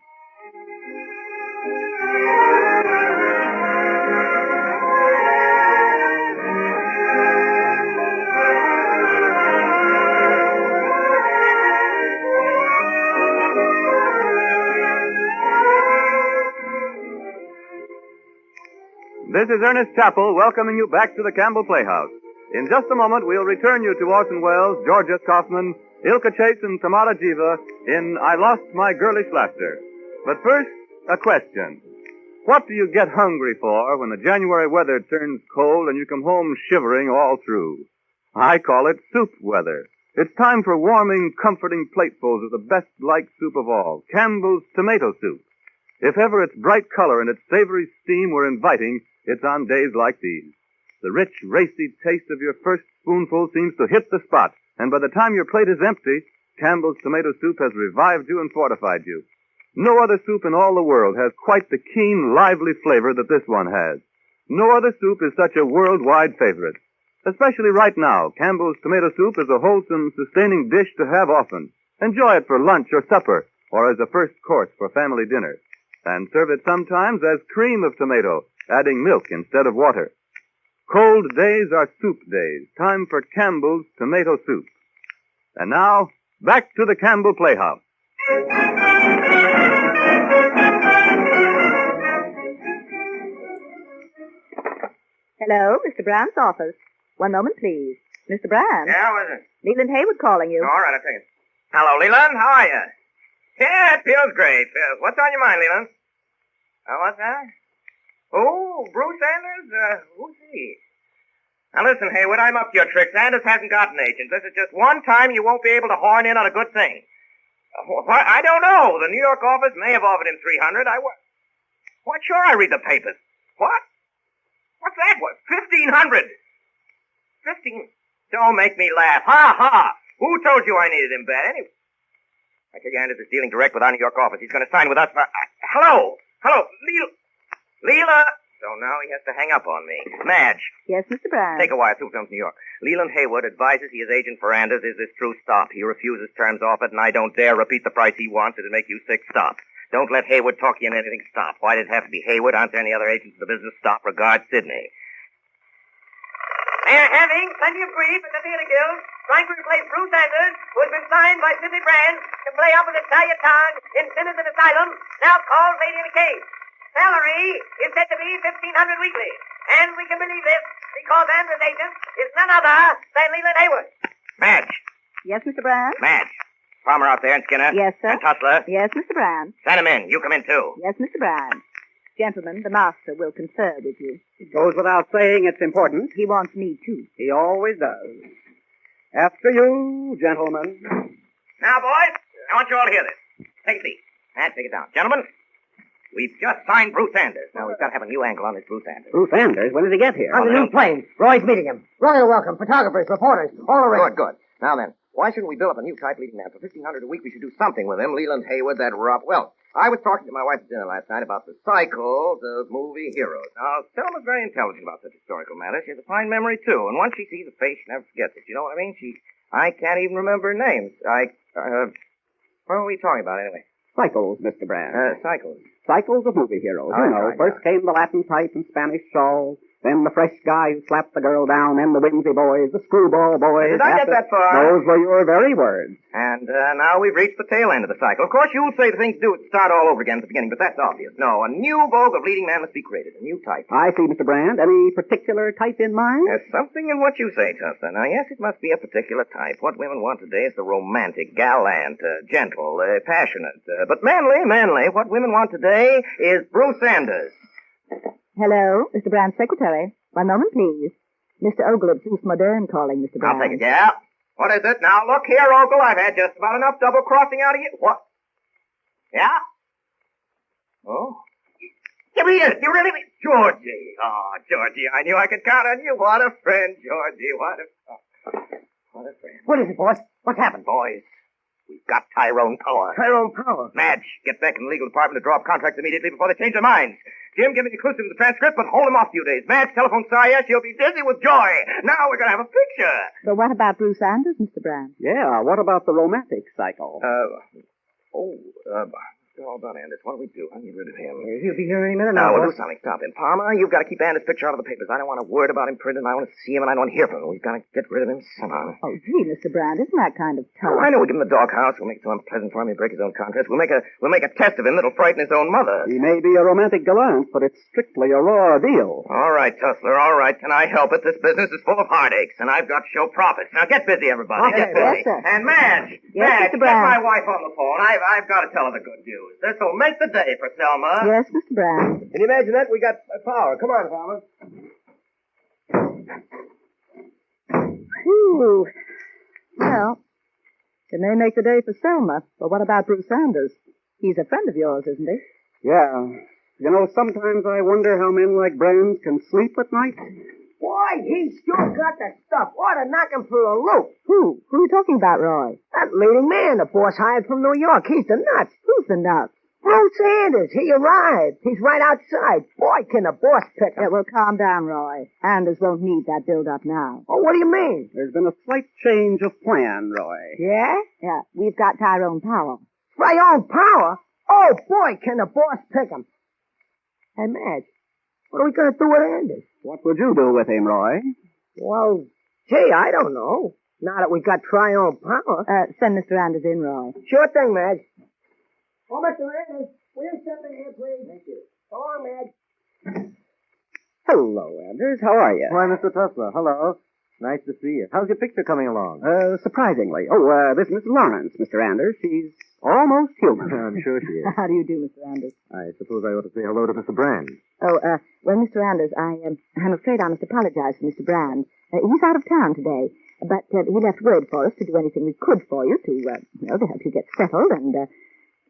This is Ernest Chappell welcoming you back to the Campbell Playhouse. In just a moment, we'll return you to Orson Welles, George S. Kaufman, Ilka Chase, and Tamara Jiva in I Lost My Girlish Laughter. But first, a question. What do you get hungry for when the January weather turns cold and you come home shivering all through? I call it soup weather. It's time for warming, comforting platefuls of the best-liked soup of all, Campbell's tomato soup. If ever its bright color and its savory steam were inviting, it's on days like these. The rich, racy taste of your first spoonful seems to hit the spot, and by the time your plate is empty, Campbell's tomato soup has revived you and fortified you. No other soup in all the world has quite the keen, lively flavor that this one has. No other soup is such a worldwide favorite. Especially right now, Campbell's tomato soup is a wholesome, sustaining dish to have often. Enjoy it for lunch or supper, or as a first course for family dinner. And serve it sometimes as cream of tomato, adding milk instead of water. Cold days are soup days. Time for Campbell's tomato soup. And now, back to the Campbell Playhouse. Hello, Mr. Brand's office. One moment, please. Mr. Brand. Yeah, what is it? Leland Haywood calling you. All right, I'll take it. Hello, Leland. How are you? Yeah, it feels great. What's on your mind, Leland? What's that? Oh, Bruce Sanders? Who's he? Now listen, Haywood, I'm up to your tricks. Sanders hasn't got an agent. This is just one time you won't be able to horn in on a good thing. I don't know. The New York office may have offered him $300. What? Sure, I read the papers. What? What's that? What? $1,500? 15? Don't make me laugh. Ha ha! Who told you I needed him bad? Anyway, I tell you, Anders is dealing direct with our New York office. He's going to sign with us. Hello, Leela. So now he has to hang up on me. Madge. Yes, Mr. Brand. Take a wire through from New York. Leland Haywood advises he is agent for Anders. Is this true? Stop. He refuses terms offered, and I don't dare repeat the price he wants. It'll make you sick. Stop. Don't let Haywood talk you into anything. Stop. Why did it have to be Haywood? Aren't there any other agents in the business? Stop. Regards, Sydney. Having plenty of grief at the Theater Guild. trying to replace Bruce Anders, who has been signed by Sidney Brand to play up with Talia Town in Sinners Asylum, now called Lady in a Cage. Salary is said to be $1,500 weekly. And we can believe this because Anders' agent is none other than Leland Hayward. Madge. Yes, Mr. Brand? Madge. Palmer out there and Skinner. Yes, sir. And Tussler. Yes, Mr. Brand. Send him in. You come in, too. Yes, Mr. Brand. Gentlemen, the master will confer with you. It goes without saying it's important. He wants me, too. He always does. After you, gentlemen. Now, boys, I want you all to hear this. Take a seat. And take it down. Gentlemen, we've just signed Bruce Anders. Now, we've got to have a new angle on this Bruce Anders. Bruce Anders? When did he get here? On the new plane. Roy's meeting him. Royal welcome. Photographers, reporters, all around. Good. Now then, why shouldn't we build up a new type leading man? For $1,500 a week, we should do something with him. Leland Hayward, that rough. Well, I was talking to my wife at dinner last night about the cycles of movie heroes. Now, Selma's very intelligent about such historical matters. She has a fine memory, too. And once she sees a face, she never forgets it. You know what I mean? I can't even remember her names. What are we talking about, anyway? Cycles, Mr. Brand. Cycles. Cycles of movie heroes. You know, first came the Latin type and Spanish shawls, then the fresh guy who slapped the girl down, then the whimsy boys, the screwball boys. Did I get that far? Those were your very words. And now we've reached the tail end of the cycle. Of course, you'll say the thing to do is start all over again at the beginning, but that's obvious. No, a new vogue of leading man must be created, a new type. I see, Mr. Brand. Any particular type in mind? There's something in what you say, Tussler. Now, yes, it must be a particular type. What women want today is the romantic, gallant, gentle, passionate, but manly. What women want today is Bruce Anders. Hello, Mr. Brand's secretary. One moment, please. Mr. Ogle of Juice Moderne calling, Mr. Brand. I'll take it, yeah. What is it? Now, look here, Ogle. I've had just about enough double-crossing out of you. What? Yeah? Oh? You mean it? You really mean... Georgie. Oh, Georgie, I knew I could count on you. What a friend, Georgie. What a friend. What is it, boss? What's happened? Boys, we've got Tyrone Power. Tyrone Power. Madge, get back in the legal department to draw up contracts immediately before they change their minds. Jim, give me the inclusive of the transcript, but hold him off a few days. Madge, telephone Saya. She'll be dizzy with joy. Now we're going to have a picture. But what about Bruce Anders, Mr. Brand? Yeah, what about the romantic cycle? All about Anders. What do we do? I'll get rid of him. He'll be here any minute Now, now. we'll do something. Stop him. Palmer, you've got to keep Anders' picture out of the papers. I don't want a word about him printed. I want to see him, and I don't want to hear from him. We've got to get rid of him somehow. Oh, gee, Mr. Brand, isn't that kind of tough? Oh, I know. We'll give him the doghouse. We'll make it so unpleasant for him. He'll break his own contract. We'll make a test of him that'll frighten his own mother. He may be a romantic gallant, but it's strictly a raw deal. All right, Tussler. All right. Can I help it? This business is full of heartaches, and I've got to show profits. Now, get busy, everybody. Okay, Get busy. yes, sir. And Madge, Yes, Madge, Mr. Brand. get my wife on the phone. I've got to tell her the good news. This will make the day for Selma. Yes, Mr. Brand. Can you imagine that? We got power. Come on, Palmer. Whew. Well, it may make the day for Selma, but what about Bruce Anders? He's a friend of yours, isn't he? Yeah. You know, sometimes I wonder how men like Brand can sleep at night. Boy, he's sure got the stuff. Ought to knock him for a loop. Who? Who are you talking about, Roy? That leading man the boss hired from New York. He's the nuts. Who's the nuts? Bruce Anders. He arrived. He's right outside. Boy, can the boss pick him. Yeah, well, calm down, Roy. Anders won't need that build-up now. Oh, what do you mean? There's been a slight change of plan, Roy. Yeah? Yeah, we've got Tyrone Power. My own power? Oh, boy, can the boss pick him. Hey, Madge, what are we going to do with Anders? What would you do with him, Roy? Well, gee, I don't know. Now that we got Tyrone Power. Send Mr. Anders in, Roy. Sure thing, Madge. Oh, Mr. Anders, will you step in here, please? Thank you. Go on, Madge. Hello, Anders. How are you? Why, Mr. Tussler. Hello. Nice to see you. How's your picture coming along? Surprisingly. This Miss Lawrence, Mr. Anders. She's almost human. I'm sure she is. How do you do, Mr. Anders? I suppose I ought to say hello to Mr. Brand. Oh, well, Mr. Anders, I'm afraid I must apologize for Mr. Brand. He's out of town today, but he left word for us to do anything we could for you to help you get settled, and,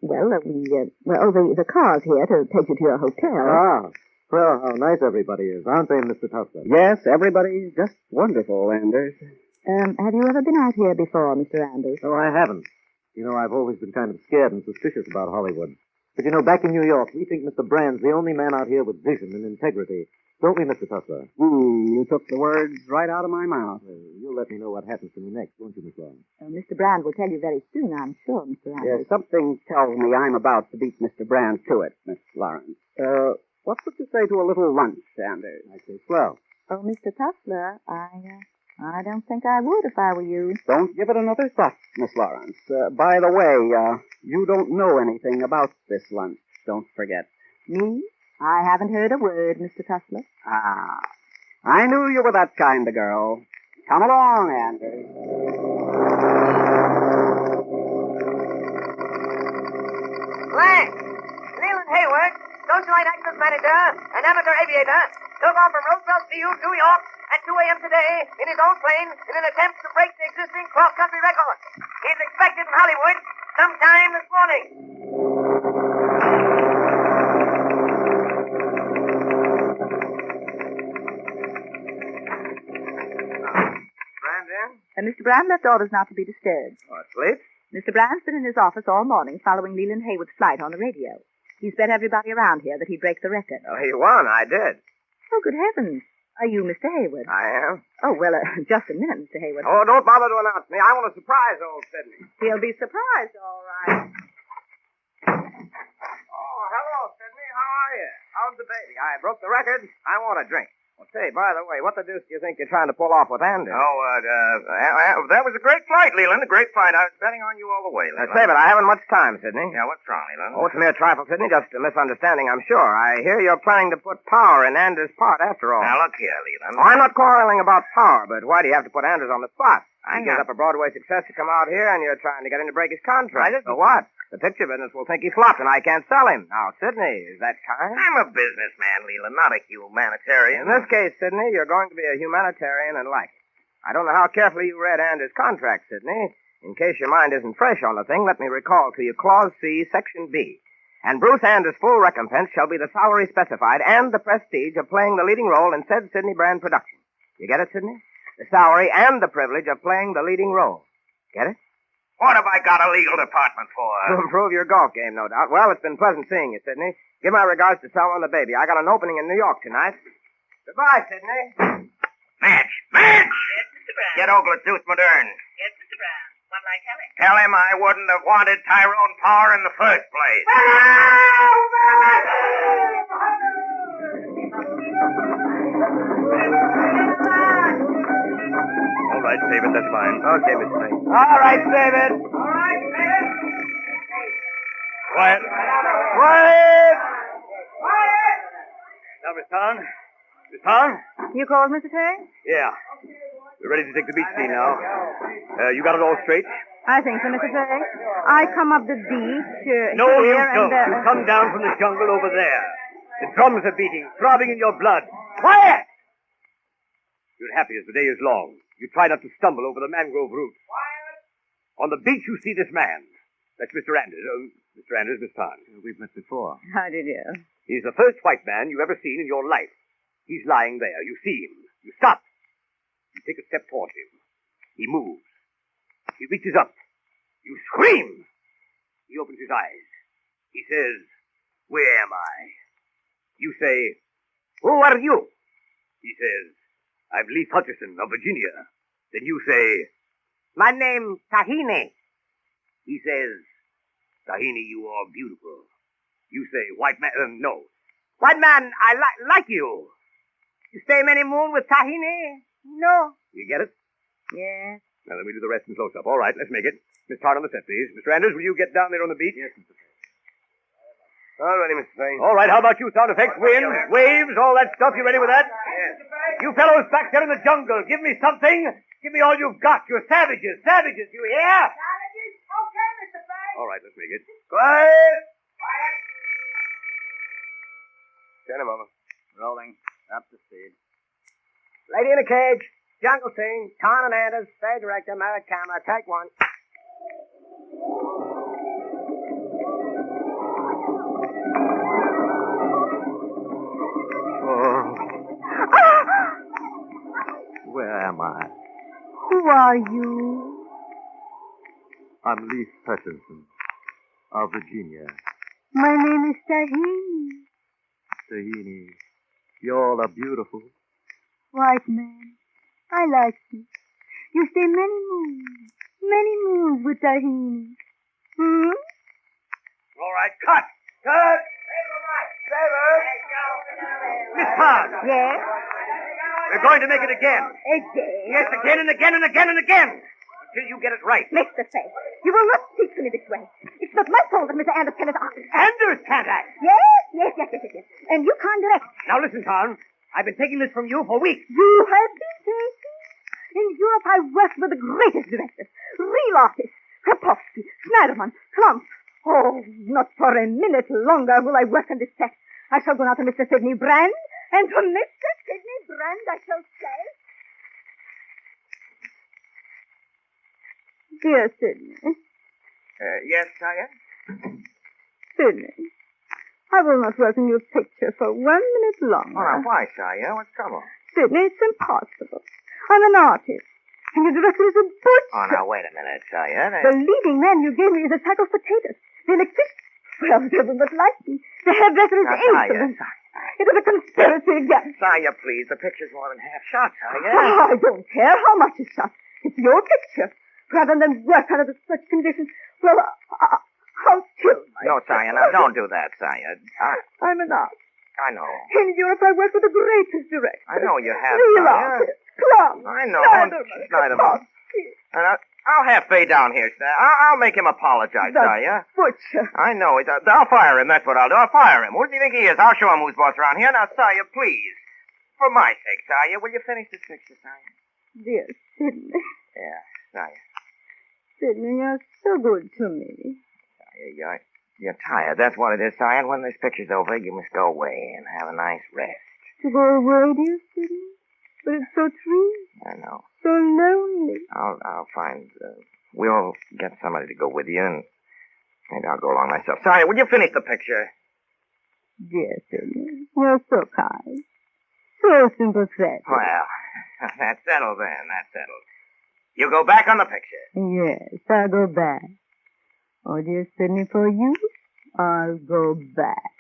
the car's here to take you to your hotel. Ah, well, how nice everybody is, aren't they, Mr. Tussler? Yes, everybody's just wonderful, Anders. Have you ever been out here before, Mr. Anders? No, I haven't. You know, I've always been kind of scared and suspicious about Hollywood. But you know, back in New York, we think Mr. Brand's the only man out here with vision and integrity. Don't we, Mr. Tussler? You took the words right out of my mouth. You'll let me know what happens to me next, won't you, Miss Lawrence? Mr. Brand will tell you very soon, I'm sure, Mr. Anders. Yes, something tells me I'm about to beat Mr. Brand to it, Miss Lawrence. What would you say to a little lunch, Anders? I say, swell. Oh, Mr. Tussler, I don't think I would if I were you. Don't give it another thought, Miss Lawrence. By the way, you don't know anything about this lunch. Don't forget. Me? I haven't heard a word, Mr. Tussler. Ah, I knew you were that kind of girl. Come along, Anders. Lang! Leland Hayward, socialite actress manager and amateur aviator, took off from Roosevelt Field, New York at 2 a.m. today in his own plane in an attempt to break the existing cross-country record. He's expected in Hollywood sometime this morning. Brand in? Mr. Brand left orders not to be disturbed. Asleep? Mr. Brand's been in his office all morning following Leland Hayward's flight on the radio. He's bet everybody around here that he'd break the record. Oh, he won. I did. Oh, good heavens. Are you Mr. Hayward? I am. Oh, well, just a minute, Mr. Hayward. Oh, don't bother to announce me. I want to surprise old Sidney. He'll be surprised, all right. Oh, hello, Sidney. How are you? How's the baby? I broke the record. I want a drink. Well, say, by the way, what the deuce do you think you're trying to pull off with Andy? Oh, that was a great flight, Leland. A great flight. I was betting on you all the way, Leland. Say, but I haven't much time, Sidney. Yeah, what's wrong, Leland? Oh, it's a mere trifle, Sidney. Just a misunderstanding, I'm sure. I hear you're planning to put power in Anders' part, after all. Now, look here, Leland. Oh, I'm not quarreling about power, but why do you have to put Anders on the spot? I'm He gives not- up a Broadway success to come out here, and you're trying to get him to break his contract. I just- So what? The picture business will think he flopped, and I can't sell him. Now, Sidney, is that kind? I'm a businessman, Leland, not a humanitarian. In this case, Sidney, you're going to be a humanitarian and like it. I don't know how carefully you read Anders' contract, Sidney. In case your mind isn't fresh on the thing, let me recall to you Clause C, Section B. And Bruce Anders' full recompense shall be the salary specified and the prestige of playing the leading role in said Sidney Brand production. You get it, Sidney? The salary and the privilege of playing the leading role. Get it? What have I got a legal department for? To improve your golf game, no doubt. Well, it's been pleasant seeing you, Sidney. Give my regards to Selma and the baby. I got an opening in New York tonight. Goodbye, Sidney. Madge! Madge! Yes, Mr. Brand. Get Ogle Tooth Modern. Yes, Mr. Brand. What will I tell him? Tell him I wouldn't have wanted Tyrone Power in the first place. All right, David, that's fine. Okay, Mr. Ray. All right, David. All right, David. Quiet. Quiet! Quiet! Now, Miss Town. Miss Town? You called, Mr. Tay? Yeah. We're ready to take the beach scene now. You got it all straight? I think so, Mr. Tay. I come up the beach No, you here don't. and... You come down from the jungle over there. The drums are beating, throbbing in your blood. Quiet! You're happy as the day is long. You try not to stumble over the mangrove roots. On the beach, you see this man. That's Mr. Anders. Mr. Anders, Miss Town. We've met before. How did you? He's the first white man you've ever seen in your life. He's lying there. You see him. You stop. You take a step towards him. He moves. He reaches up. You scream. He opens his eyes. He says, "Where am I?" You say, "Who are you?" He says, "I'm Leif Hutchison of Virginia." Then you say, "My name, Tahini." He says, "Tahini, you are beautiful." You say, "White man, no. White man, I like you. You stay many moon with Tahini?" "No." You get it? Yes. Now, let me do the rest in close-up. All right, let's make it. Miss Todd on the set, please. Mr. Anders, will you get down there on the beach? Yes, Mr. All righty, Mr. Fane. All right, how about you, sound effects? Wind, waves, all that stuff. You ready with that? Yes. You fellows back there in the jungle, give me something. Give me all you've got. You're savages. Savages, you hear? Savages? Okay, Mr. Fane. All right, let's make it. Quiet! Turn him over. Rolling. Up to speed. Lady in a cage. Jungle scene. Con and Anders. Stage director. Married camera. Take one. Where am I? Who are you? I'm Leif Hutchinson of Virginia. My name is Tahini. Tahini, you all are beautiful. White man, I like you. You stay many moons with Tahini. Hmm? All right, cut. Cut. Miss Todd. Yes? We're going to make it again. Again? Yes, again and again and again and again. Until you get it right. Mr. Fay, you will not speak to me this way. It's not my fault that Mr. Anders cannot act. Anders can't act. Yes. And you can't direct. Now listen, Tom. I've been taking this from you for weeks. You have been taking? In Europe, I worked with the greatest directors. Real artists. Krapowski, Schneiderman, Klump. Oh, not for a minute longer will I work on this set. I shall go now to Mr. Sidney Brand, and to Mr. Sidney Brand I shall say... Dear Sidney. Yes, Saya? Sidney, I will not work on your picture for 1 minute longer. Oh, now, why, Saya? What's trouble? Sidney, it's impossible. I'm an artist. And your director is a butcher. Oh, now, wait a minute, Saya. The leading man you gave me is a sack of potatoes. The electrician, well, they will not like me. The hairdresser is insolent. It was a conspiracy again. Saya, please. The picture's more than half shot, Saya. Oh, I don't care how much is shot. It's your picture. Rather than work under such conditions, well, I'll kill myself. No, Saya, now, don't do that, Saya. I'm an artist. I know. In Europe, I work with the greatest directors. I know you have, Real Saya. artists. Plum. I know. Schneiderman. And I'll have Faye down here. I'll make him apologize, Saya. Butcher. I know. I'll fire him. That's what I'll do. I'll fire him. Who do you think he is? I'll show him who's boss around here. Now, Saya, please. For my sake, Saya, will you finish this picture, Saya? Dear Sidney. Yeah, Saya. Sidney, you're so good to me. Saya, you're tired. That's what it is, Saya. And when this picture's over, you must go away and have a nice rest. To go away, dear Sidney? But it's so true. I know. So lonely. I'll find... we'll get somebody to go with you, and maybe I'll go along myself. Saya, will you finish the picture? Dear Sidney, you're so kind. So sympathetic. Well, that's settled then. That's settled. You go back on the picture. Yes, I'll go back. Oh, dear Sidney, for you, I'll go back.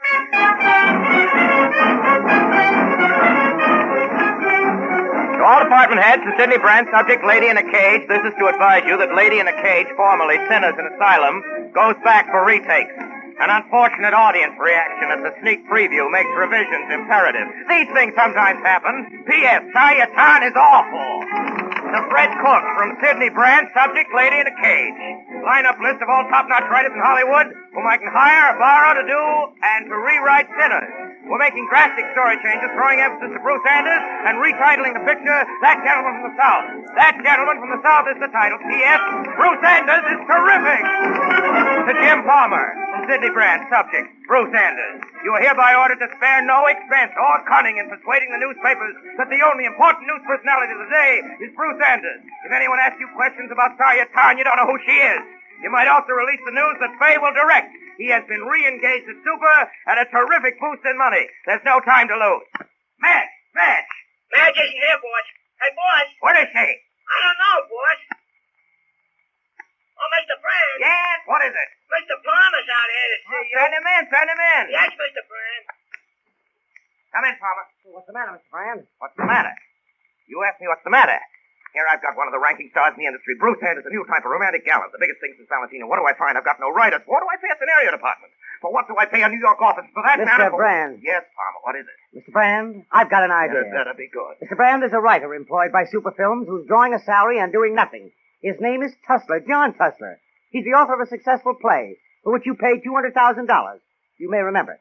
To all department heads, to Sidney Brand, subject Lady in a Cage, this is to advise you that Lady in a Cage, formerly Sinners in Asylum, goes back for retakes. An unfortunate audience reaction at the sneak preview makes revisions imperative. These things sometimes happen. P.S. Sayatan is awful. To Fred Cook from Sidney Brand, subject Lady in a Cage. Lineup list of all top-notch writers in Hollywood whom I can hire or borrow to do and to rewrite Sinners. We're making drastic story changes, throwing emphasis to Bruce Anders and retitling the picture, That Gentleman from the South. That Gentleman from the South is the title. P.S. Bruce Anders is terrific. To Jim Palmer from Sidney Brand, subject Bruce Anders. You are hereby ordered to spare no expense or cunning in persuading the newspapers that the only important news personality of the day is Bruce Anders. If anyone asks you questions about Sayatan, you don't know who she is. You might also release the news that Fay will direct. He has been re-engaged at Super at a terrific boost in money. There's no time to lose. Madge! Madge isn't here, boss. Hey, boss. What is she? I don't know, boss. Oh, Mr. Brand. Yes, what is it? Mr. Palmer's out here to see you. Send him in. Yes, Mr. Brand. Come in, Palmer. What's the matter, Mr. Brand? What's the matter? You asked me what's the matter. Here I've got one of the ranking stars in the industry. Bruce Anders, a new type of romantic gallant. The biggest thing since Valentino. What do I find? I've got no writers. What do I pay a scenario department? For what do I pay a New York office? For that Mr. Brand. Yes, Palmer, what is it? Mr. Brand, I've got an idea. That'll be good. Mr. Brand is a writer employed by Super Films who's drawing a salary and doing nothing. His name is Tussler, John Tussler. He's the author of a successful play for which you paid $200,000. You may remember.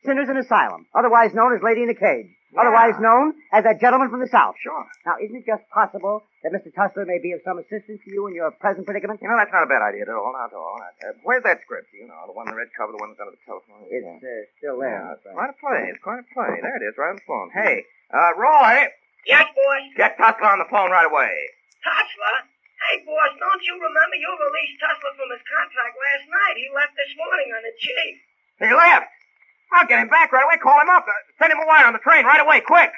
Sinners in Asylum, otherwise known as Lady in a Cage. Yeah. Otherwise known as That Gentleman from the South. Sure. Now, isn't it just possible that Mr. Tussler may be of some assistance to you in your present predicament? You know, that's not a bad idea at all. Not at all. Where's that script? You know, the one in the red cover, the one that's under the telephone. It's still there. Yeah, it's quite a play. It's quite a play. There it is, right on the phone. Hey, Roy, Yes, boss. get Tussler on the phone right away. Tussler? Hey, boss, don't you remember you released Tussler from his contract last night? He left this morning on the chief. He left. I'll get him back right away. Call him up. Send him a wire on the train right away, quick.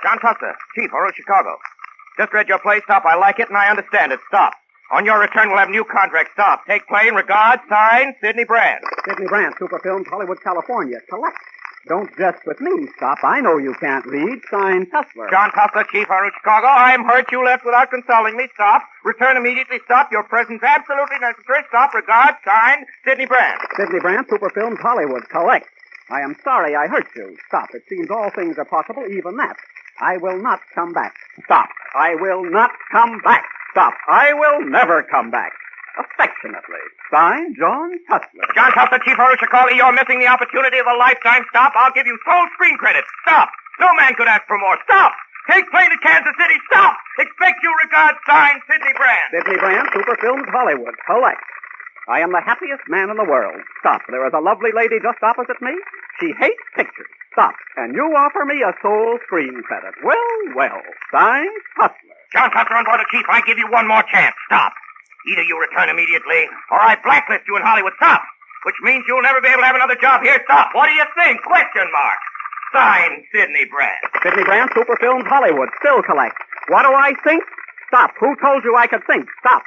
John Tussler, Chief, Oro, Chicago. Just read your play. Stop. I like it and I understand it. Stop. On your return, we'll have a new contract. Stop. Take plane. Regards. Signed, Sidney Brand. Sidney Brand, Super Films, Hollywood, California. Collect. Don't jest with me, Stop. I know you can't read. Signed, Tussler. John Tussler, Chief, Oro, Chicago. I'm hurt you left without consulting me. Stop. Return immediately. Stop. Your presence absolutely necessary. Stop. Regards. Signed, Sidney Brand. Sidney Brand, Super Films, Hollywood. Collect. I am sorry I hurt you. Stop. It seems all things are possible, even that. I will not come back. Stop. I will not come back. Stop. I will never come back. Affectionately. Signed, John Tussler. John Tussler, Chief Horushikali, you're missing the opportunity of a lifetime. Stop. I'll give you sole screen credit. Stop. No man could ask for more. Stop. Take plane to Kansas City. Stop. Expect you regard. Signed, Sidney Brand. Sidney Brand, Super Films, Hollywood. Collect. I am the happiest man in the world. Stop. There is a lovely lady just opposite me. She hates pictures. Stop. And you offer me a sole screen credit. Well, well. Signed, Tussler. John Tussler on board the Chief. I give you one more chance. Stop. Either you return immediately, or I blacklist you in Hollywood. Stop. Which means you'll never be able to have another job here. Stop. What do you think? Question mark. Signed, Sidney Brand. Sidney Brand, Super Films, Hollywood. Still collect. What do I think? Stop. Who told you I could think? Stop.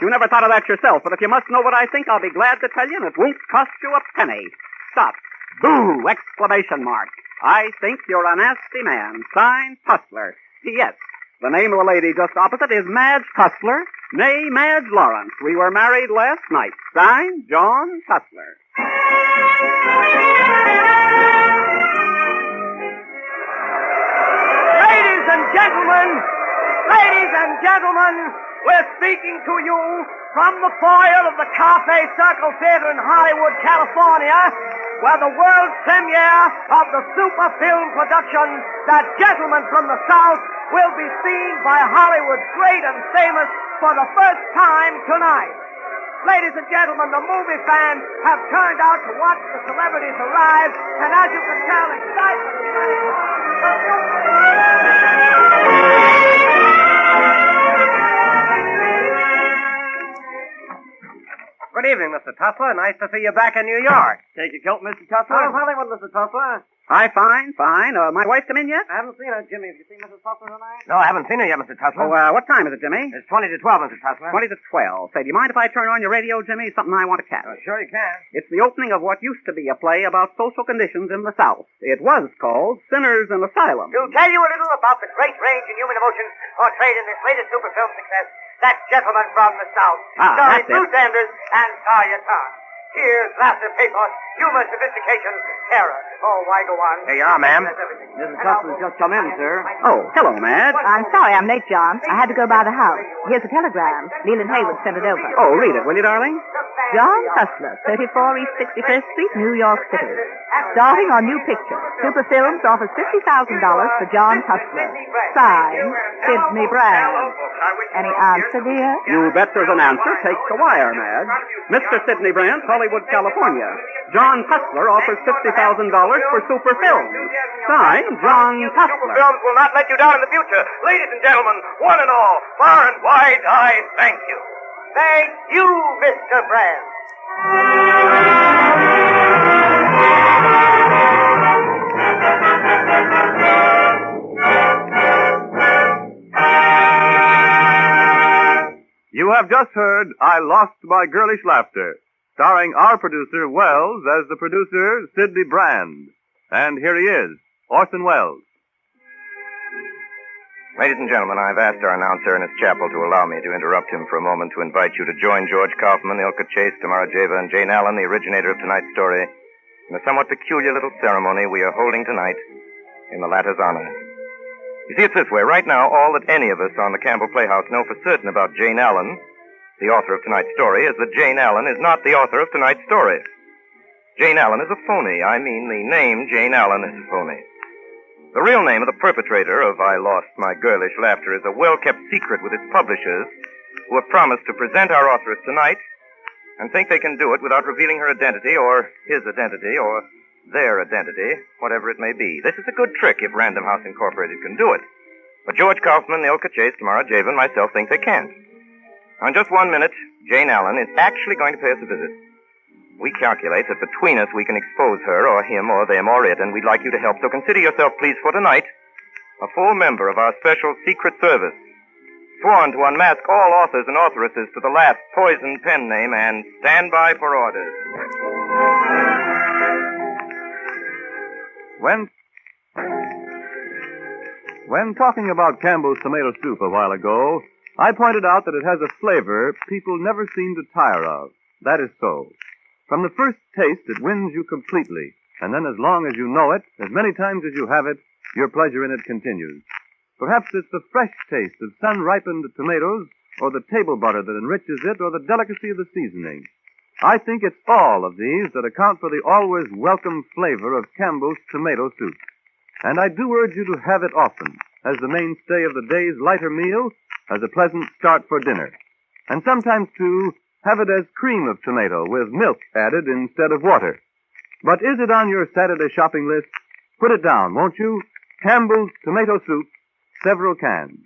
You never thought of that yourself, but if you must know what I think, I'll be glad to tell you, and it won't cost you a penny. Stop. Boo! Exclamation mark. I think you're a nasty man. Signed, Tussler. P.S. The name of the lady just opposite is Madge Tussler, nay, Madge Lawrence. We were married last night. Signed, John Tussler. Ladies and gentlemen, we're speaking to you from the foyer of the Cafe Circle Theater in Hollywood, California, where the world premiere of the super film production, That Gentleman from the South, will be seen by Hollywood's great and famous for the first time tonight. Ladies and gentlemen, the movie fans have turned out to watch the celebrities arrive, and as you can tell, excitement is running Good evening, Mr. Tussler. Nice to see you back in New York. Take your coat, Mr. Tussler. How's Hollywood, Mr. Tussler? Hi, fine. My wife come in yet? I haven't seen her, Jimmy. Have you seen Mrs. Tussler tonight? No, I haven't seen her yet, Mr. Tussler. Oh, what time is it, Jimmy? It's 20 to 12, Mr. Tussler. 20 to 12. Say, do you mind if I turn on your radio, Jimmy? Something I want to catch. Sure you can. It's the opening of what used to be a play about social conditions in the South. It was called Sinners in Asylum. To tell you a little about the great range in human emotions portrayed in this latest super film success, That Gentleman from the South, starring that's it. Bruce Anders and Talia Tarr. Tears, laughter, pathos, humor, sophistication, terror. Oh, why go on? Here you are, ma'am. That's everything. Mrs. Tussler's just come in, sir. Oh, hello, Madge. I'm sorry I'm late, John. I had to go by the house. Here's a telegram. Leland Haywood sent it over. Oh, read it, will you, darling? John Tussler, 34 East 61st Street, New York City. Starting on new picture. Super Films offers $50,000 for John Tussler. Signed, Sidney Brand. Any answer, dear? You bet there's an answer. Take the wire, Madge. Mr. Sidney Brand, Hollywood, California. John Tussler offers $50,000 for Super Films. Signed, John Tussler. Films will not let you down in the future. Ladies and gentlemen, one and all, far and wide, I thank you. Thank you, Mr. Brand. You have just heard I Lost My Girlish Laughter, starring our producer, Wells, as the producer, Sidney Brand. And here he is, Orson Welles. Ladies and gentlemen, I've asked our announcer in his chapel to allow me to interrupt him for a moment to invite you to join George Kaufman, Ilka Chase, Tamara Jeva, and Jane Allen, the originator of tonight's story, in a somewhat peculiar little ceremony we are holding tonight in the latter's honor. You see, it's this way. Right now, all that any of us on the Campbell Playhouse know for certain about Jane Allen, the author of tonight's story, is that Jane Allen is not the author of tonight's story. Jane Allen is a phony. I mean, the name Jane Allen is a phony. The real name of the perpetrator of I Lost My Girlish Laughter is a well-kept secret with its publishers, who have promised to present our authoress tonight and think they can do it without revealing her identity or his identity or their identity, whatever it may be. This is a good trick if Random House Incorporated can do it. But George Kaufman, Ilka Chase, Tamara Jeva, and myself think they can't. Now, in just 1 minute, Jane Allen is actually going to pay us a visit. We calculate that between us we can expose her or him or them or it, and we'd like you to help. So consider yourself, please, for tonight, a full member of our special secret service, sworn to unmask all authors and authoresses to the last poison pen name, and stand by for orders. When talking about Campbell's tomato soup a while ago, I pointed out that it has a flavor people never seem to tire of. That is so. From the first taste, it wins you completely. And then as long as you know it, as many times as you have it, your pleasure in it continues. Perhaps it's the fresh taste of sun-ripened tomatoes, or the table butter that enriches it, or the delicacy of the seasoning. I think it's all of these that account for the always welcome flavor of Campbell's tomato soup. And I do urge you to have it often, as the mainstay of the day's lighter meal, as a pleasant start for dinner. And sometimes, too, have it as cream of tomato with milk added instead of water. But is it on your Saturday shopping list? Put it down, won't you? Campbell's tomato soup, several cans.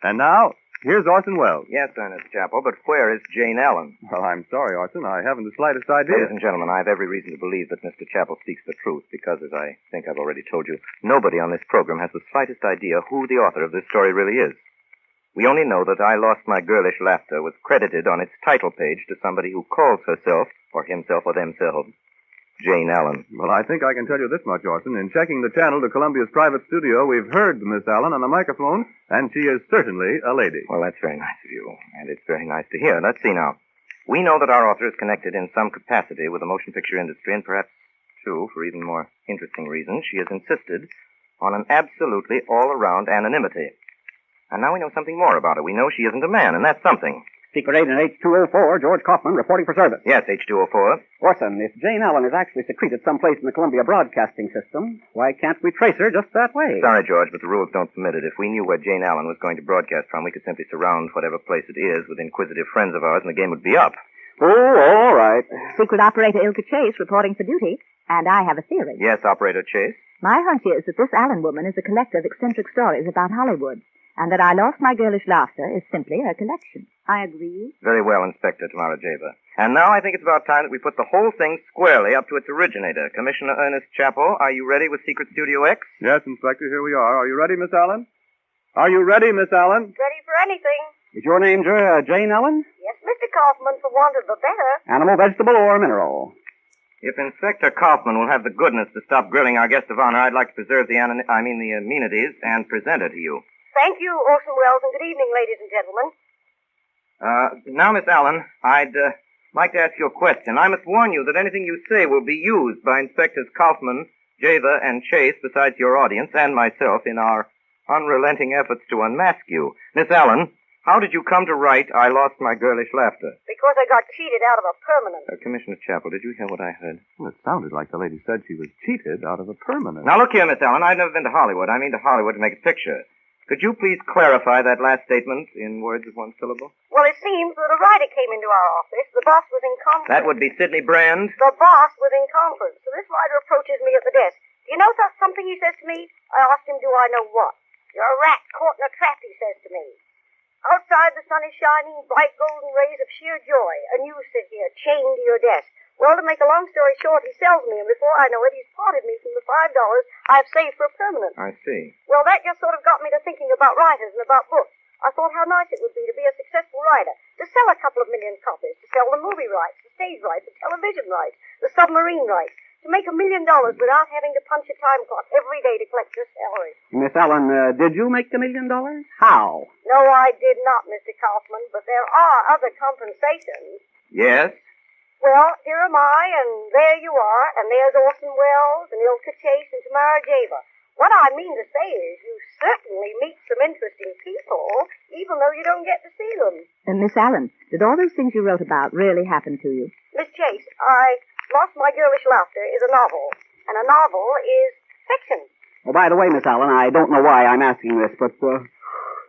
And now, here's Orson Welles. Yes, Ernest Chappell, but where is Jane Allen? Well, I'm sorry, Orson. I haven't the slightest idea. Ladies and gentlemen, I have every reason to believe that Mr. Chappell speaks the truth because, as I think I've already told you, nobody on this program has the slightest idea who the author of this story really is. We only know that I Lost My Girlish Laughter was credited on its title page to somebody who calls herself, or himself or themselves, Jane Allen. Well, I think I can tell you this much, Orson. In checking the channel to Columbia's private studio, we've heard Miss Allen on the microphone, and she is certainly a lady. Well, that's very nice of you, and it's very nice to hear. Let's see now. We know that our author is connected in some capacity with the motion picture industry, and perhaps, too, for even more interesting reasons, she has insisted on an absolutely all-around anonymity. And now we know something more about her. We know she isn't a man, and that's something. Secret Agent H204, George Kaufman, reporting for service. Yes, H204. Orson, if Jane Allen is actually secreted someplace in the Columbia Broadcasting System, why can't we trace her just that way? Sorry, George, but the rules don't permit it. If we knew where Jane Allen was going to broadcast from, we could simply surround whatever place it is with inquisitive friends of ours, and the game would be up. Oh, all right. Secret Operator Ilka Chase reporting for duty, and I have a theory. Yes, Operator Chase. My hunch is that this Allen woman is a collector of eccentric stories about Hollywood, and that I Lost My Girlish Laughter is simply her collection. I agree. Very well, Inspector Tamarajeva. And now I think it's about time that we put the whole thing squarely up to its originator. Commissioner Ernest Chappell, are you ready with Secret Studio X? Yes, Inspector, here we are. Are you ready, Miss Allen? Are you ready, Miss Allen? Ready for anything. Is your name Jane Allen? Yes, Mr. Kaufman, for want of a better. Animal, vegetable, or mineral? If Inspector Kaufman will have the goodness to stop grilling our guest of honor, I'd like to preserve the amenities and present her to you. Thank you, Orson Welles, and good evening, ladies and gentlemen. Now, Miss Allen, I'd like to ask you a question. I must warn you that anything you say will be used by Inspectors Kaufman, Java, and Chase, besides your audience and myself, in our unrelenting efforts to unmask you. Miss Allen, how did you come to write I Lost My Girlish Laughter? Because I got cheated out of a permanent. Commissioner Chappell, did you hear what I heard? Well, it sounded like the lady said she was cheated out of a permanent. Now, look here, Miss Allen, I've never been to Hollywood. I mean to Hollywood to make a picture. Could you please clarify that last statement in words of one syllable? Well, it seems that a writer came into our office. The boss was in conference. That would be Sidney Brand. The boss was in conference. So this writer approaches me at the desk. Do you know something he says to me? I asked him, do I know what? You're a rat caught in a trap, he says to me. Outside the sun is shining, bright golden rays of sheer joy, and you sit here, chained to your desk. Well, to make a long story short, he sells me, and before I know it, he's parted me from the $5 I've saved for a permanent. I see. Well, that just sort of got me to thinking about writers and about books. I thought how nice it would be to be a successful writer, to sell a couple of million copies, to sell the movie rights, the stage rights, the television rights, the submarine rights, to make $1 million without having to punch a time clock every day to collect your salary. Miss Allen, did you make $1 million? How? No, I did not, Mr. Kaufman, but there are other compensations. Yes? Well, here am I, and there you are, and there's Orson Welles, and Ilka Chase, and Tamara Java. What I mean to say is you certainly meet some interesting people, even though you don't get to see them. Miss Allen, did all those things you wrote about really happen to you? Miss Chase, I Lost My Girlish Laughter is a novel, and a novel is fiction. Oh, by the way, Miss Allen, I don't know why I'm asking this, but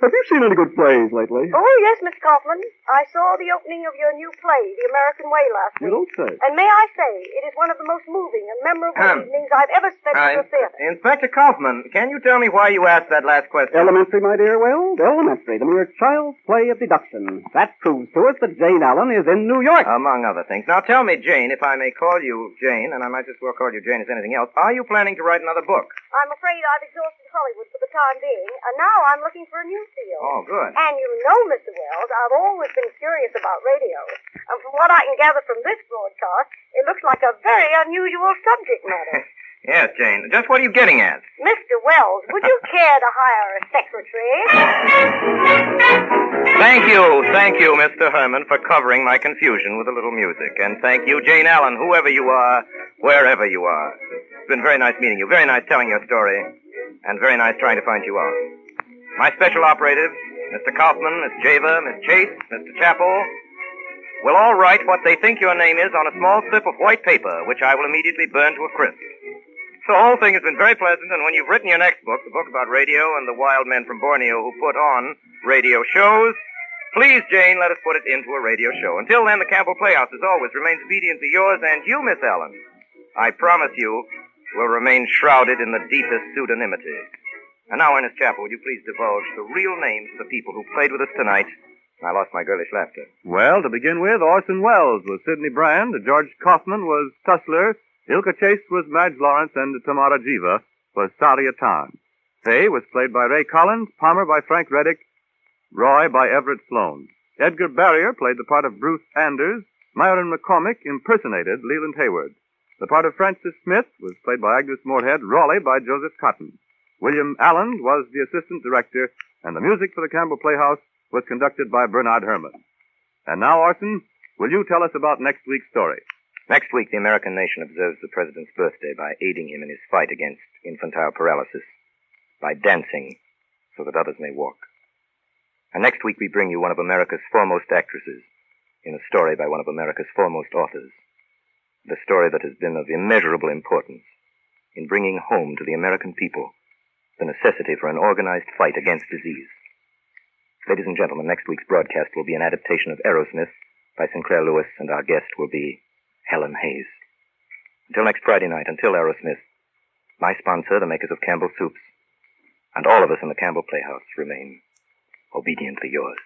have you seen any good plays lately? Oh, yes, Miss Kaufman. I saw the opening of your new play, The American Way, last week. You don't say. And may I say, it is one of the most moving and memorable evenings I've ever spent in the theater. Inspector Kaufman, can you tell me why you asked that last question? Elementary, my dear Welles. Elementary. The mere child's play of deduction. That proves to us that Jane Allen is in New York. Among other things. Now tell me, Jane, if I may call you Jane, and I might as well call you Jane as anything else, are you planning to write another book? I'm afraid I've exhausted Hollywood for the time being, and now I'm looking for a new field. Oh, good. And you know, Mr. Welles, I've always been curious about radio. And from what I can gather from this broadcast, it looks like a very unusual subject matter. Yes, Jane. Just what are you getting at? Mr. Welles, would you care to hire a secretary? Thank you, Mr. Herman, for covering my confusion with a little music. And thank you, Jane Allen, whoever you are, wherever you are. It's been very nice meeting you, very nice telling your story, and very nice trying to find you out. My special operatives, Mr. Kaufman, Miss Java, Miss Chase, Mr. Chappell, will all write what they think your name is on a small slip of white paper, which I will immediately burn to a crisp. So the whole thing has been very pleasant, and when you've written your next book, the book about radio and the wild men from Borneo who put on radio shows, please, Jane, let us put it into a radio show. Until then, the Campbell Playhouse, as always, remains obediently yours, and you, Miss Ellen, I promise you, will remain shrouded in the deepest pseudonymity. And now, Ernest Chappell, would you please divulge the real names of the people who played with us tonight? I lost my girlish laughter. Well, to begin with, Orson Welles was Sidney Brand, George Kaufman was Tussler, Ilka Chase was Madge Lawrence, and Tamara Jiva was Sadia Tan. Fay was played by Ray Collins, Palmer by Frank Reddick, Roy by Everett Sloan. Edgar Barrier played the part of Bruce Anders. Myron McCormick impersonated Leland Hayward. The part of Francis Smith was played by Agnes Moorhead, Raleigh by Joseph Cotton. William Allen was the assistant director, and the music for the Campbell Playhouse was conducted by Bernard Herrmann. And now, Orson, will you tell us about next week's story? Next week, the American nation observes the president's birthday by aiding him in his fight against infantile paralysis, by dancing so that others may walk. And next week, we bring you one of America's foremost actresses in a story by one of America's foremost authors. The story that has been of immeasurable importance in bringing home to the American people the necessity for an organized fight against disease. Ladies and gentlemen, next week's broadcast will be an adaptation of Aerosmith by Sinclair Lewis, and our guest will be Helen Hayes. Until next Friday night, until Aerosmith, my sponsor, the makers of Campbell Soups, and all of us in the Campbell Playhouse remain obediently yours.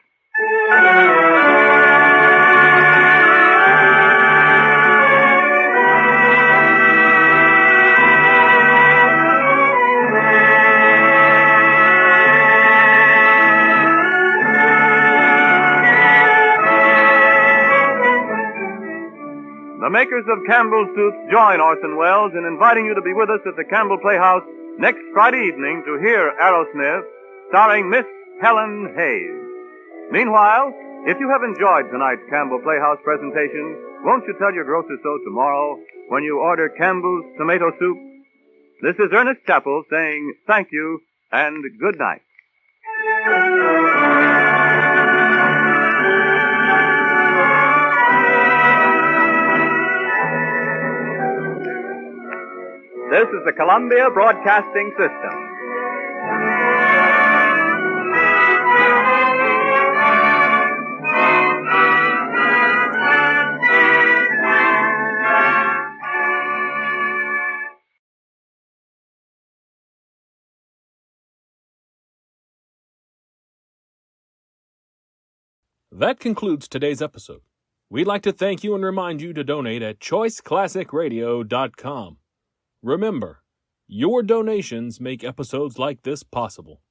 The makers of Campbell Soups join Orson Welles in inviting you to be with us at the Campbell Playhouse next Friday evening to hear Aerosmith, starring Miss Helen Hayes. Meanwhile, if you have enjoyed tonight's Campbell Playhouse presentation, won't you tell your grocer so tomorrow when you order Campbell's Tomato Soup? This is Ernest Chappell saying thank you and good night. This is the Columbia Broadcasting System. That concludes today's episode. We'd like to thank you and remind you to donate at choiceclassicradio.com. Remember, your donations make episodes like this possible.